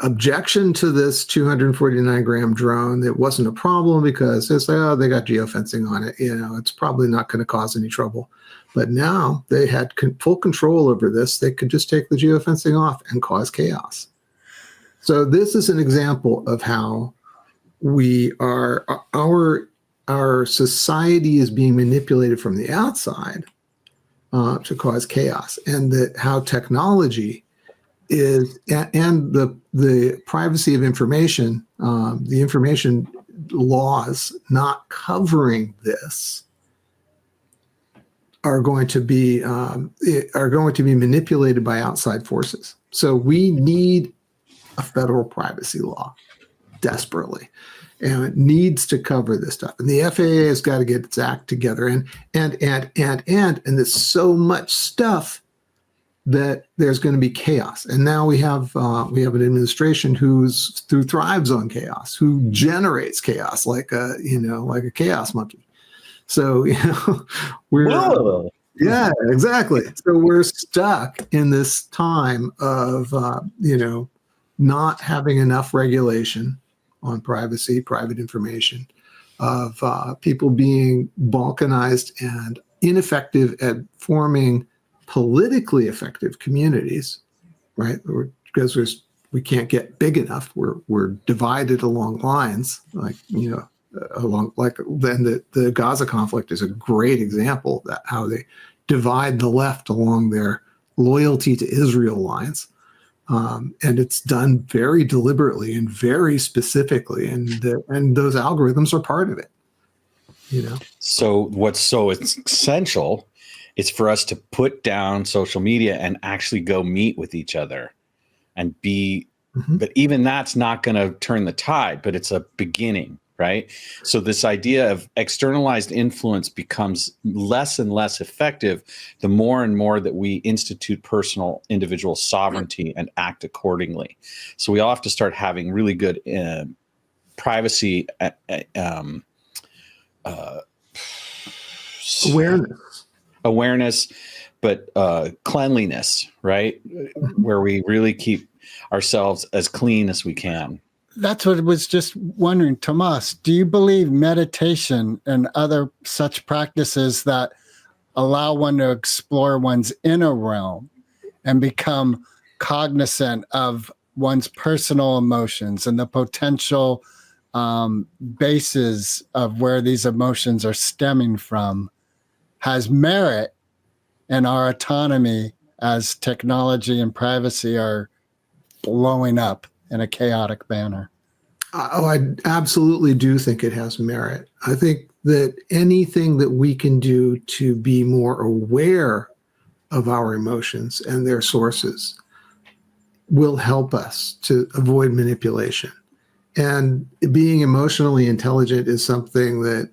[SPEAKER 9] objection to this 249-gram drone. It wasn't a problem because it's like, they got geofencing on it. It's probably not going to cause any trouble. But now they had full control over this. They could just take the geofencing off and cause chaos. So this is an example of how our society is being manipulated from the outside to cause chaos, and that how technology is, and the privacy of information, the information laws not covering this are going to be manipulated by outside forces. So we need a federal privacy law desperately, and it needs to cover this stuff. And the FAA has got to get its act together. And there's so much stuff that there's going to be chaos. And now we have an administration who thrives on chaos, who generates chaos like a chaos monkey. So yeah, exactly. So we're stuck in this time of not having enough regulation on privacy, private information, of people being balkanized and ineffective at forming politically effective communities, right? Because we can't get big enough. We're divided along lines, then the Gaza conflict is a great example of that, how they divide the left along their loyalty to Israel lines. And it's done very deliberately and very specifically, and those algorithms are part of it.
[SPEAKER 2] So what's so essential is for us to put down social media and actually go meet with each other and be. Mm-hmm. But even that's not going to turn the tide. But it's a beginning, right? So this idea of externalized influence becomes less and less effective the more and more that we institute personal individual sovereignty and act accordingly. So we all have to start having really good privacy awareness, but cleanliness, right? Where we really keep ourselves as clean as we can.
[SPEAKER 1] That's what I was just wondering, Tomas, do you believe meditation and other such practices that allow one to explore one's inner realm and become cognizant of one's personal emotions and the potential bases of where these emotions are stemming from has merit in our autonomy as technology and privacy are blowing up in a chaotic manner?
[SPEAKER 9] I absolutely do think it has merit. I think that anything that we can do to be more aware of our emotions and their sources will help us to avoid manipulation. And being emotionally intelligent is something that,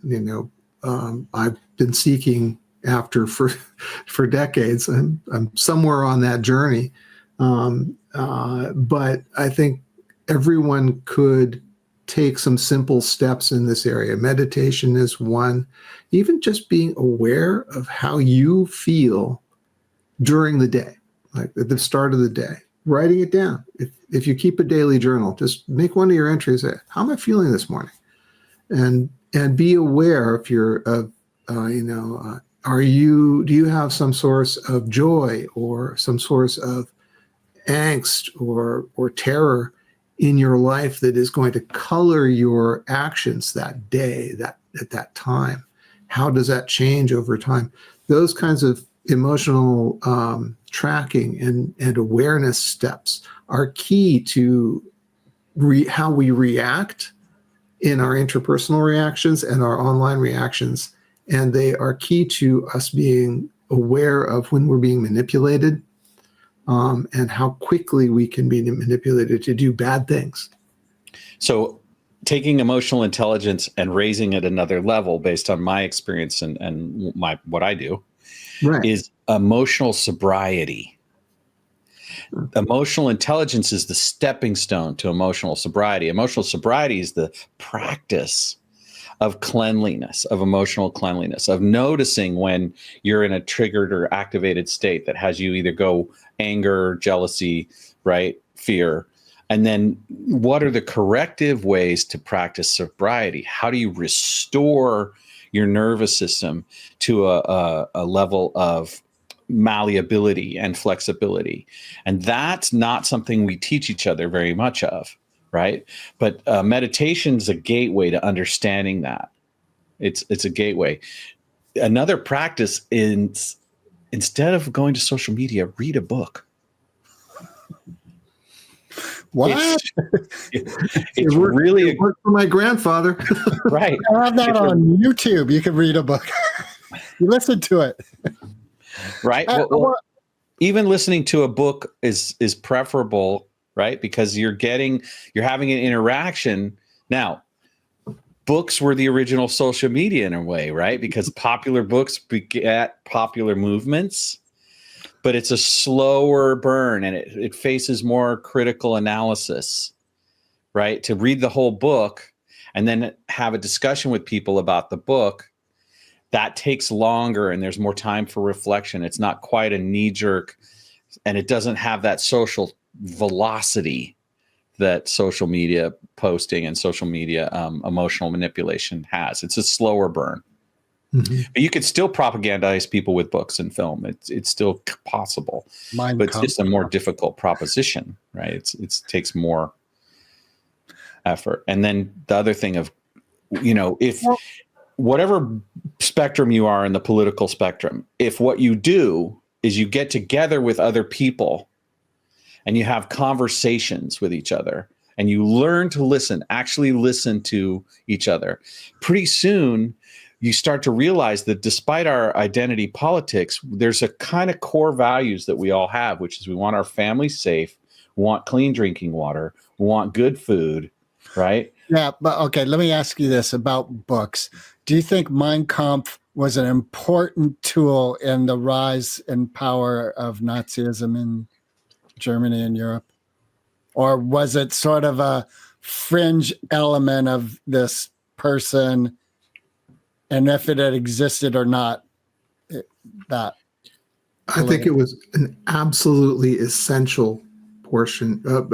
[SPEAKER 9] I've been seeking after for decades. I'm somewhere on that journey. But I think everyone could take some simple steps in this area. Meditation is one. Even just being aware of how you feel during the day, like at the start of the day, writing it down. If you keep a daily journal, just make one of your entries. How am I feeling this morning? And be aware if you're do you have some source of joy or some source of angst or terror in your life that is going to color your actions that day, that at that time? How does that change over time? Those kinds of emotional tracking and awareness steps are key to how we react in our interpersonal reactions and our online reactions. And they are key to us being aware of when we're being manipulated, and how quickly we can be manipulated to do bad things.
[SPEAKER 2] So taking emotional intelligence and raising it another level based on my experience and what I do,
[SPEAKER 9] Right.
[SPEAKER 2] is emotional sobriety. Emotional intelligence is the stepping stone to emotional sobriety. Emotional sobriety is the practice of cleanliness, of emotional cleanliness, of noticing when you're in a triggered or activated state that has you either go anger, jealousy, right, fear. And then what are the corrective ways to practice sobriety? How do you restore your nervous system to a level of malleability and flexibility? And that's not something we teach each other very much of, right? But meditation is a gateway to understanding that. It's a gateway. Another practice is, instead of going to social media, read a book.
[SPEAKER 1] What?
[SPEAKER 2] It's really
[SPEAKER 9] it worked for my grandfather.
[SPEAKER 2] right.
[SPEAKER 1] I have that on YouTube. You can read a book. You listen to it.
[SPEAKER 2] Right. Well, even listening to a book is preferable, right? Because you're having an interaction. Now, books were the original social media in a way, right? Because popular books beget popular movements, but it's a slower burn and it faces more critical analysis, right? To read the whole book and then have a discussion with people about the book, that takes longer and there's more time for reflection. It's not quite a knee-jerk, and it doesn't have that social velocity that social media posting and social media emotional manipulation has. It's a slower burn. Mm-hmm. But you could still propagandize people with books and film. It's still possible, but it's just a more difficult proposition, right? It takes more effort. And then the other thing of, if whatever spectrum you are in the political spectrum, if what you do is you get together with other people and you have conversations with each other and you learn to actually listen to each other, pretty soon you start to realize that despite our identity politics, there's a kind of core values that we all have, which is we want our family safe, we want clean drinking water, we want good food, right?
[SPEAKER 1] Yeah, but okay, let me ask you this about books. Do you think Mein Kampf was an important tool in the rise and power of Nazism in Germany and Europe? Or was it sort of a fringe element of this person, and if it had existed or not, that?
[SPEAKER 9] I think it was an absolutely essential portion of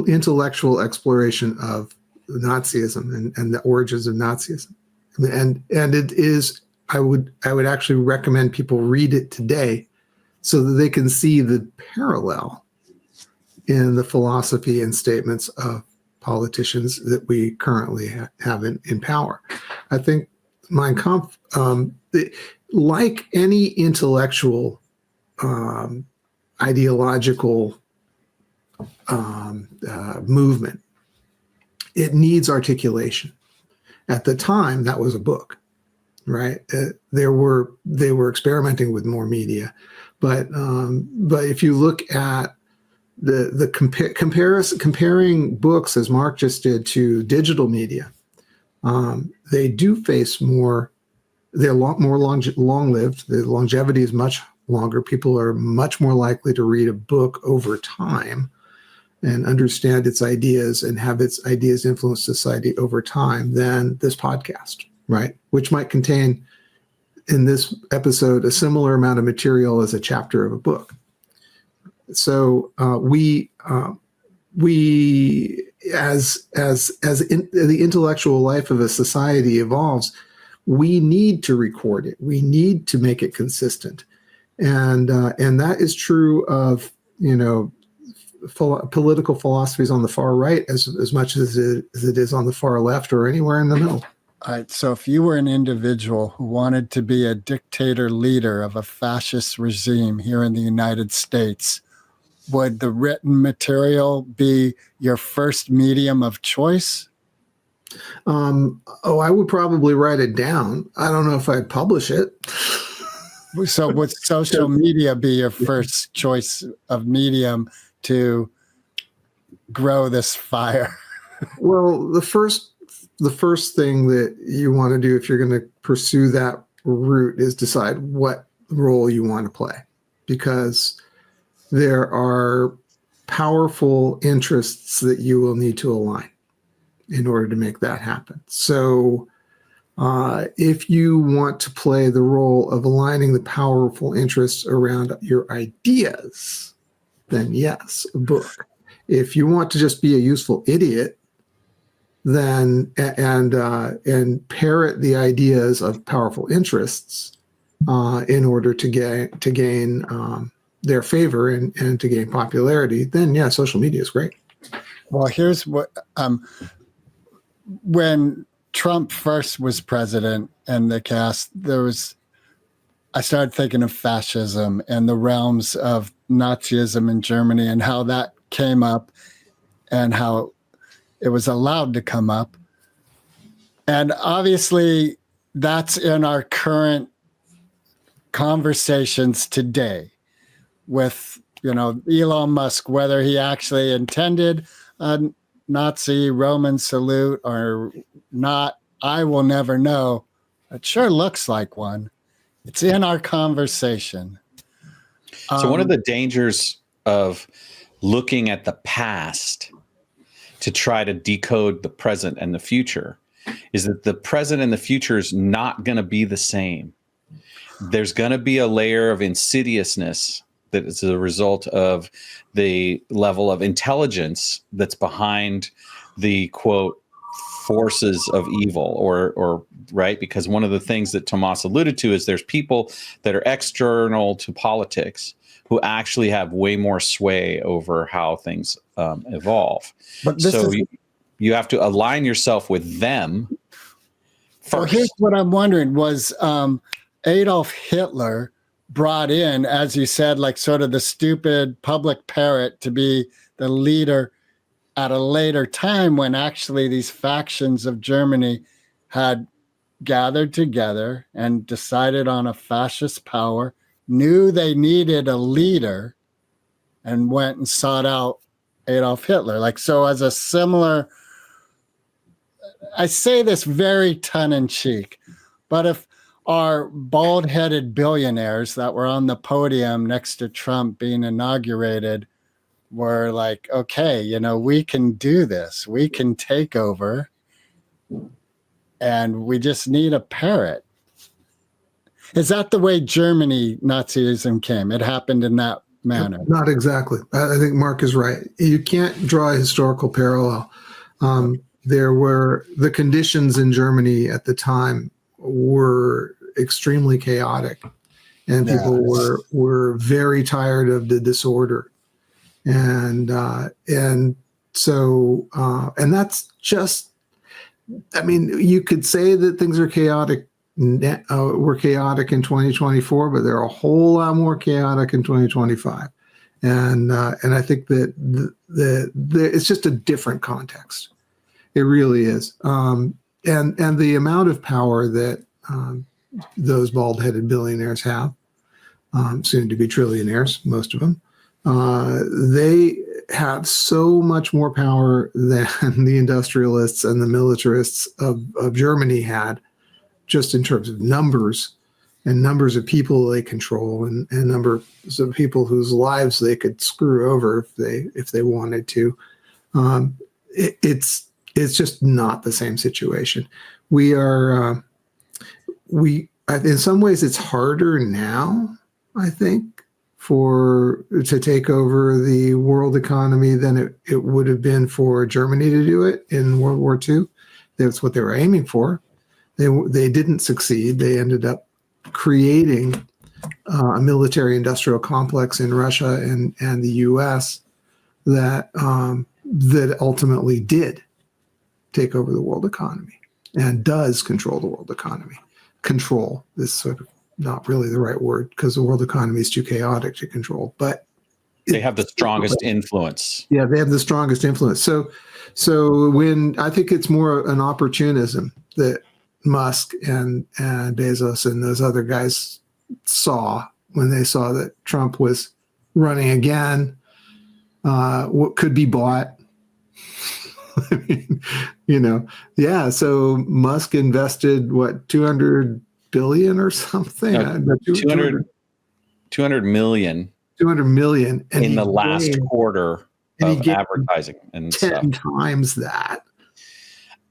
[SPEAKER 9] intellectual exploration of Nazism and the origins of Nazism. And it is, I would actually recommend people read it today so that they can see the parallel in the philosophy and statements of politicians that we currently have in power. I think Mein Kampf, like any intellectual, ideological movement, it needs articulation. At the time, that was a book, right? They were experimenting with more media, but if you look at comparing books, as Mark just did, to digital media, they do face more. They're a lot more long-lived. The longevity is much longer. People are much more likely to read a book over time and understand its ideas and have its ideas influence society over time than this podcast, right? Which might contain in this episode a similar amount of material as a chapter of a book. So the intellectual life of a society evolves, we need to record it. We need to make it consistent, and that is true of political philosophies on the far right as much as it is on the far left or anywhere in the middle.
[SPEAKER 1] All right. So if you were an individual who wanted to be a dictator leader of a fascist regime here in the United States, would the written material be your first medium of choice?
[SPEAKER 9] I would probably write it down. I don't know if I'd publish it.
[SPEAKER 1] So would social media be your first choice of medium to grow this fire?
[SPEAKER 9] Well, the first thing that you want to do if you're going to pursue that route is decide what role you want to play, because there are powerful interests that you will need to align in order to make that happen. So if you want to play the role of aligning the powerful interests around your ideas, then yes, a book. If you want to just be a useful idiot, then and parrot the ideas of powerful interests in order to gain their favor and to gain popularity, then yeah, social media is great.
[SPEAKER 1] Well, here's what when Trump first was president and the cast, I started thinking of fascism and the realms of Nazism in Germany and how that came up and how it was allowed to come up. And obviously that's in our current conversations today with, Elon Musk, whether he actually intended a Nazi Roman salute or not, I will never know. It sure looks like one. It's in our conversation.
[SPEAKER 2] So one of the dangers of looking at the past to try to decode the present and the future is that the present and the future is not going to be the same. There's going to be a layer of insidiousness that is a result of the level of intelligence that's behind the quote forces of evil or right, because one of the things that Tomas alluded to is there's people that are external to politics who actually have way more sway over how things evolve.
[SPEAKER 1] But
[SPEAKER 2] you have to align yourself with them first.
[SPEAKER 1] Well, here's what I'm wondering was Adolf Hitler brought in, as you said, like sort of the stupid public parrot to be the leader at a later time when actually these factions of Germany had gathered together and decided on a fascist power, knew they needed a leader, and went and sought out Adolf Hitler. Like, so as a similar, I say this very tongue-in-cheek, but if our bald-headed billionaires that were on the podium next to Trump being inaugurated were like, okay, we can do this. We can take over. And we just need a parrot. Is that the way Germany Nazism came? It happened in that manner?
[SPEAKER 9] Not exactly. I think Mark is right. You can't draw a historical parallel. There were the conditions in Germany at the time were extremely chaotic, and people were very tired of the disorder, and so that's just. I mean, you could say that things are chaotic. Were chaotic in 2024, but they're a whole lot more chaotic in 2025, and I think that it's just a different context. It really is, and the amount of power that those bald-headed billionaires have, soon to be trillionaires, most of them, they have so much more power than the industrialists and the militarists of Germany had, just in terms of numbers and numbers of people they control, and numbers of people whose lives they could screw over if they wanted to. It's just not the same situation. We are in some ways it's harder now, I think, to take over the world economy than it would have been for Germany to do it in World War II. That's what they were aiming for. They didn't succeed. They ended up creating a military-industrial complex in Russia and the U.S. that ultimately did take over the world economy and does control the world economy. Control is sort of not really the right word because the world economy is too chaotic to control, but
[SPEAKER 2] they have the strongest influence.
[SPEAKER 9] Yeah, they have the strongest influence. So when I think it's more an opportunism that Musk and Bezos and those other guys saw when they saw that Trump was running again, what could be bought. I mean, yeah. So Musk invested what, 200 billion or something?
[SPEAKER 2] No, 200 million.
[SPEAKER 9] 200 million
[SPEAKER 2] in the last quarter of advertising and
[SPEAKER 9] 10
[SPEAKER 2] stuff.
[SPEAKER 9] times that.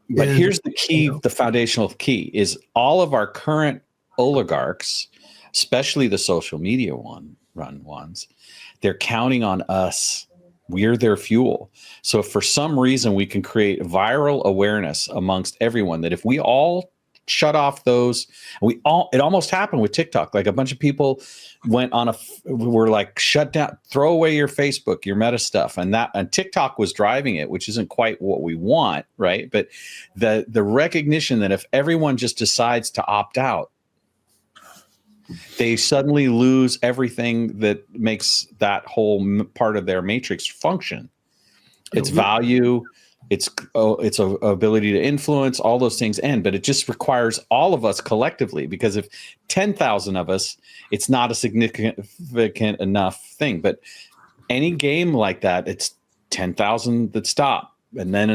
[SPEAKER 2] But here's the key, the foundational key is all of our current oligarchs, especially the social media run ones, they're counting on us. We're their fuel. So if for some reason we can create viral awareness amongst everyone that if we all shut off those, it almost happened with TikTok. Like a bunch of people were like, shut down, throw away your Facebook, your Meta stuff. And TikTok was driving it, which isn't quite what we want. Right. But the recognition that if everyone just decides to opt out, they suddenly lose everything that makes that whole part of their matrix function. Its value, its ability to influence, all those things end. But it just requires all of us collectively, because if 10,000 of us, it's not a significant enough thing. But any game like that, it's 10,000 that stop. And then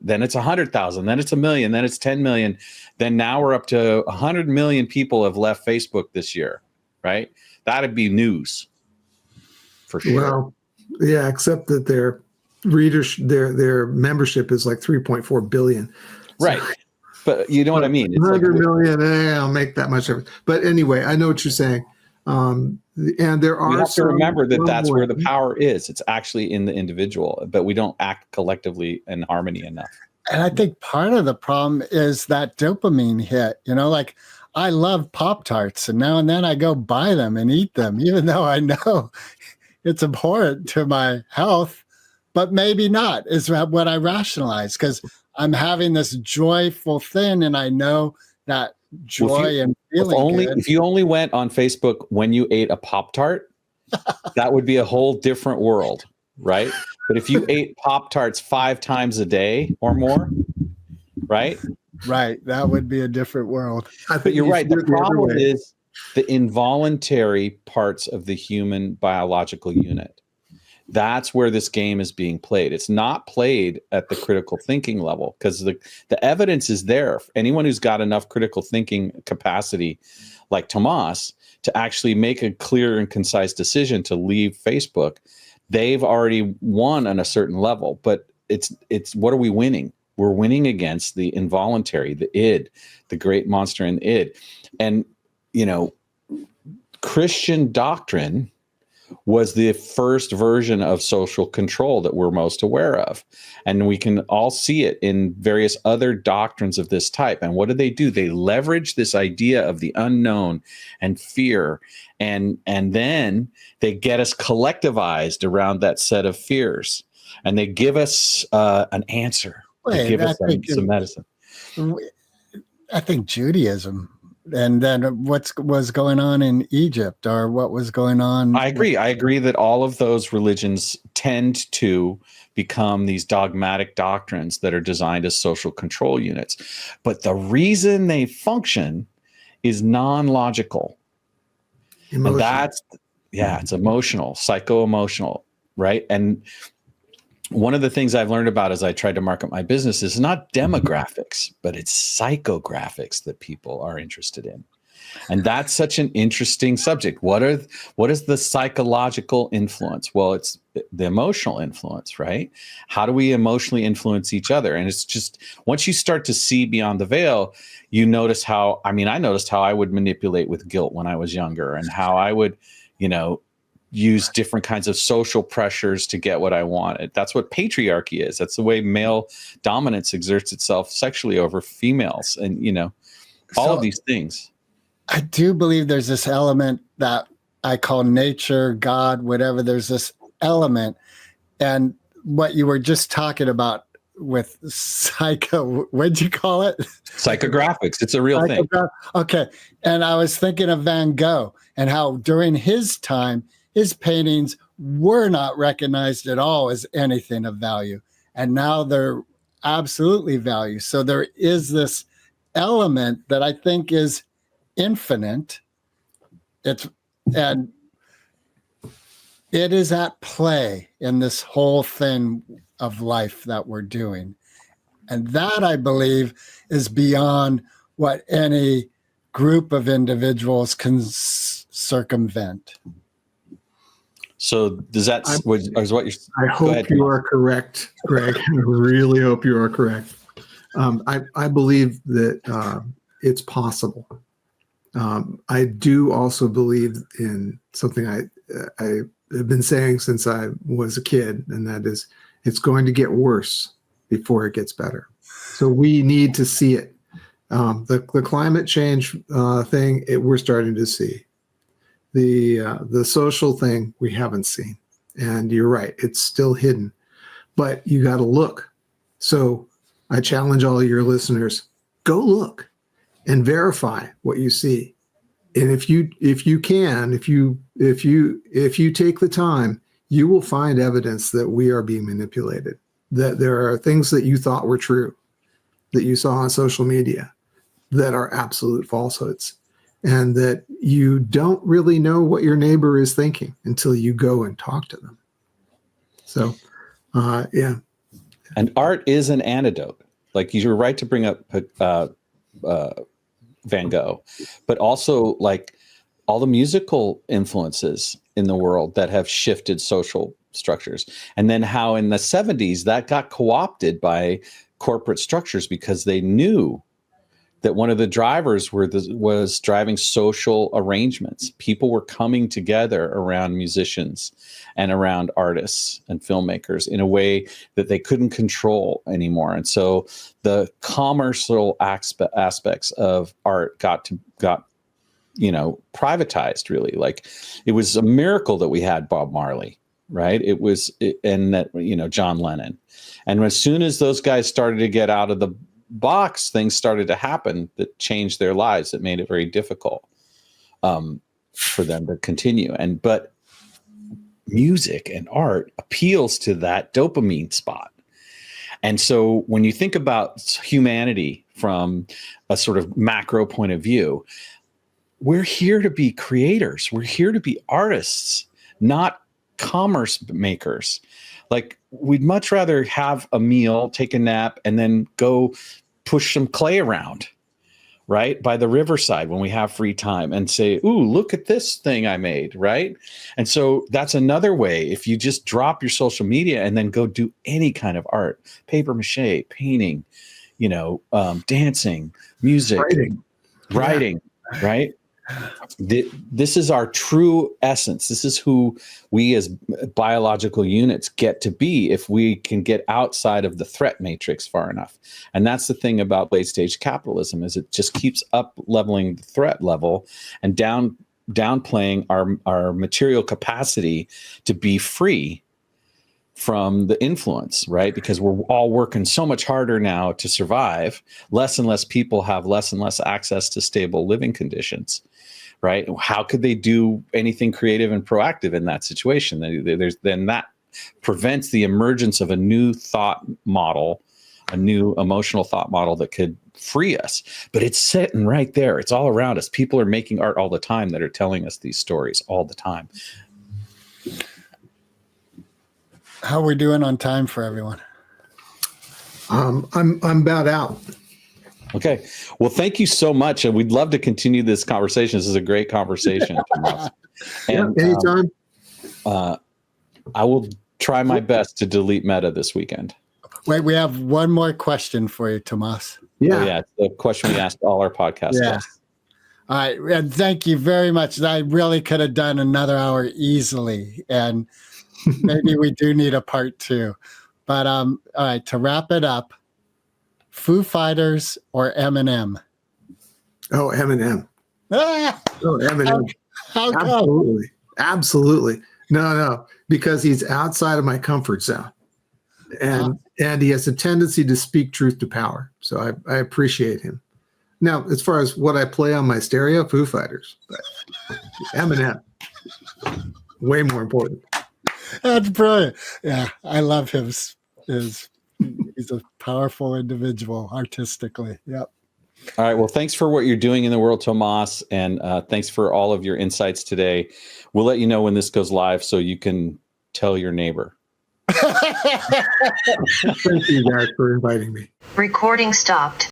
[SPEAKER 2] then it's 100,000, then it's 1 million, then it's 10 million. Then now we're up to 100 million people have left Facebook this year, right? That'd be news for sure.
[SPEAKER 9] Well, yeah, except that their membership is like 3.4 billion.
[SPEAKER 2] Right. But you know what I mean? It's
[SPEAKER 9] 100 million, I'll make that much of it. But anyway, I know what you're saying. And there are
[SPEAKER 2] we have to remember that that's where the power is. It's actually in the individual, but we don't act collectively in harmony enough.
[SPEAKER 1] And I think part of the problem is that dopamine hit, like I love Pop-Tarts, and now and then I go buy them and eat them, even though I know it's abhorrent to my health, but maybe not is what I rationalize, because I'm having this joyful thing and I know that joy and feeling
[SPEAKER 2] if you only went on Facebook when you ate a Pop-Tart, that would be a whole different world, right? But if you ate Pop-Tarts 5 times a day or more, right?
[SPEAKER 1] Right, that would be a different world.
[SPEAKER 2] But you're right. The problem is the involuntary parts of the human biological unit. That's where this game is being played. It's not played at the critical thinking level, because the evidence is there. Anyone who's got enough critical thinking capacity, like Tomas, to actually make a clear and concise decision to leave Facebook, they've already won on a certain level. But it's what are we winning? We're winning against the involuntary, the id, the great monster in id. And, Christian doctrine was the first version of social control that we're most aware of. And we can all see it in various other doctrines of this type. And what do? They leverage this idea of the unknown and fear. And then they get us collectivized around that set of fears. And they give us an answer. They give us some medicine.
[SPEAKER 1] I think Judaism, and then what was going on in Egypt, or what was going on.
[SPEAKER 2] I agree that all of those religions tend to become these dogmatic doctrines that are designed as social control units. But the reason they function is non-logical. And it's emotional, psycho-emotional, right? And one of the things I've learned about as I tried to market my business is not demographics, but it's psychographics that people are interested in. And that's such an interesting subject. What is the psychological influence? Well, it's the emotional influence, right? How do we emotionally influence each other? And it's just, once you start to see beyond the veil, you notice how, I noticed how I would manipulate with guilt when I was younger, and how I would, use different kinds of social pressures to get what I wanted. That's what patriarchy is. That's the way male dominance exerts itself sexually over females, and all of these things.
[SPEAKER 1] I do believe there's this element that I call nature, God, whatever. There's this element, and what you were just talking about with what'd you call it?
[SPEAKER 2] Psychographics. It's a real thing.
[SPEAKER 1] Okay. And I was thinking of Van Gogh and how during his time, his paintings were not recognized at all as anything of value. And now they're absolutely value. So there is this element that I think is infinite. And it is at play in this whole thing of life that we're doing. And that, I believe, is beyond what any group of individuals can circumvent.
[SPEAKER 2] So does that, is what you're,
[SPEAKER 9] I hope you are correct, Greg. I really hope you are correct. I believe that it's possible. I do also believe in something I have been saying since I was a kid, and that is, it's going to get worse before it gets better. So we need to see it. The climate change thing, we're starting to see. The social thing we haven't seen. And you're right, it's still hidden. But you got to look. So I challenge all your listeners, go look and verify what you see. And if you take the time, you will find evidence that we are being manipulated, that there are things that you thought were true, that you saw on social media, that are absolute falsehoods, and that you don't really know what your neighbor is thinking until you go and talk to them. So, yeah.
[SPEAKER 2] And art is an antidote. Like, you're right to bring up Van Gogh, but also like all the musical influences in the world that have shifted social structures. And then how in the 70s that got co-opted by corporate structures because they knew that one of the drivers was driving social arrangements. People were coming together around musicians and around artists and filmmakers in a way that they couldn't control anymore. And so the commercial aspects of art got privatized, really. Like, it was a miracle that we had Bob Marley, right? And that, John Lennon. And as soon as those guys started to get out of the box, things started to happen that changed their lives, that made it very difficult for them to continue. But music and art appeals to that dopamine spot. And so when you think about humanity from a sort of macro point of view, we're here to be creators. We're here to be artists, not commerce makers. Like, we'd much rather have a meal, take a nap, and then go push some clay around, right, by the riverside when we have free time, and say, ooh, look at this thing I made, right? And so that's another way. If you just drop your social media and then go do any kind of art, paper mache, painting, dancing, music, writing, right? This is our true essence. This is who we as biological units get to be if we can get outside of the threat matrix far enough. And that's the thing about late stage capitalism, is it just keeps up leveling the threat level and downplaying our material capacity to be free from the influence, right? Because we're all working so much harder now to survive. Less and less people have less and less access to stable living conditions, right? How could they do anything creative and proactive in that situation? Then that prevents the emergence of a new thought model, a new emotional thought model that could free us. But it's sitting right there. It's all around us. People are making art all the time that are telling us these stories all the time.
[SPEAKER 1] How are we doing on time for everyone?
[SPEAKER 9] I'm about out.
[SPEAKER 2] Okay. Well, thank you so much. And we'd love to continue this conversation. This is a great conversation. And
[SPEAKER 9] Anytime.
[SPEAKER 2] I will try my best to delete Meta this weekend.
[SPEAKER 1] Wait, we have one more question for you, Tomas.
[SPEAKER 9] Yeah.
[SPEAKER 2] Oh, yeah. It's the question we asked all our podcast guests.
[SPEAKER 1] All right. And thank you very much. I really could have done another hour easily. And maybe we do need a part 2. But all right, to wrap it up, Foo Fighters or Eminem?
[SPEAKER 9] Oh, Eminem.
[SPEAKER 1] Ah,
[SPEAKER 9] Oh, Eminem.
[SPEAKER 1] how come?
[SPEAKER 9] Absolutely. Absolutely. No, because he's outside of my comfort zone. And he has a tendency to speak truth to power. So I appreciate him. Now, as far as what I play on my stereo, Foo Fighters. But Eminem. Way more important.
[SPEAKER 1] That's brilliant. Yeah, I love him. He's a powerful individual artistically. Yep.
[SPEAKER 2] All right. Well, thanks for what you're doing in the world, Tomas. And thanks for all of your insights today. We'll let you know when this goes live so you can tell your neighbor.
[SPEAKER 9] Thank you guys for inviting me.
[SPEAKER 6] Recording stopped.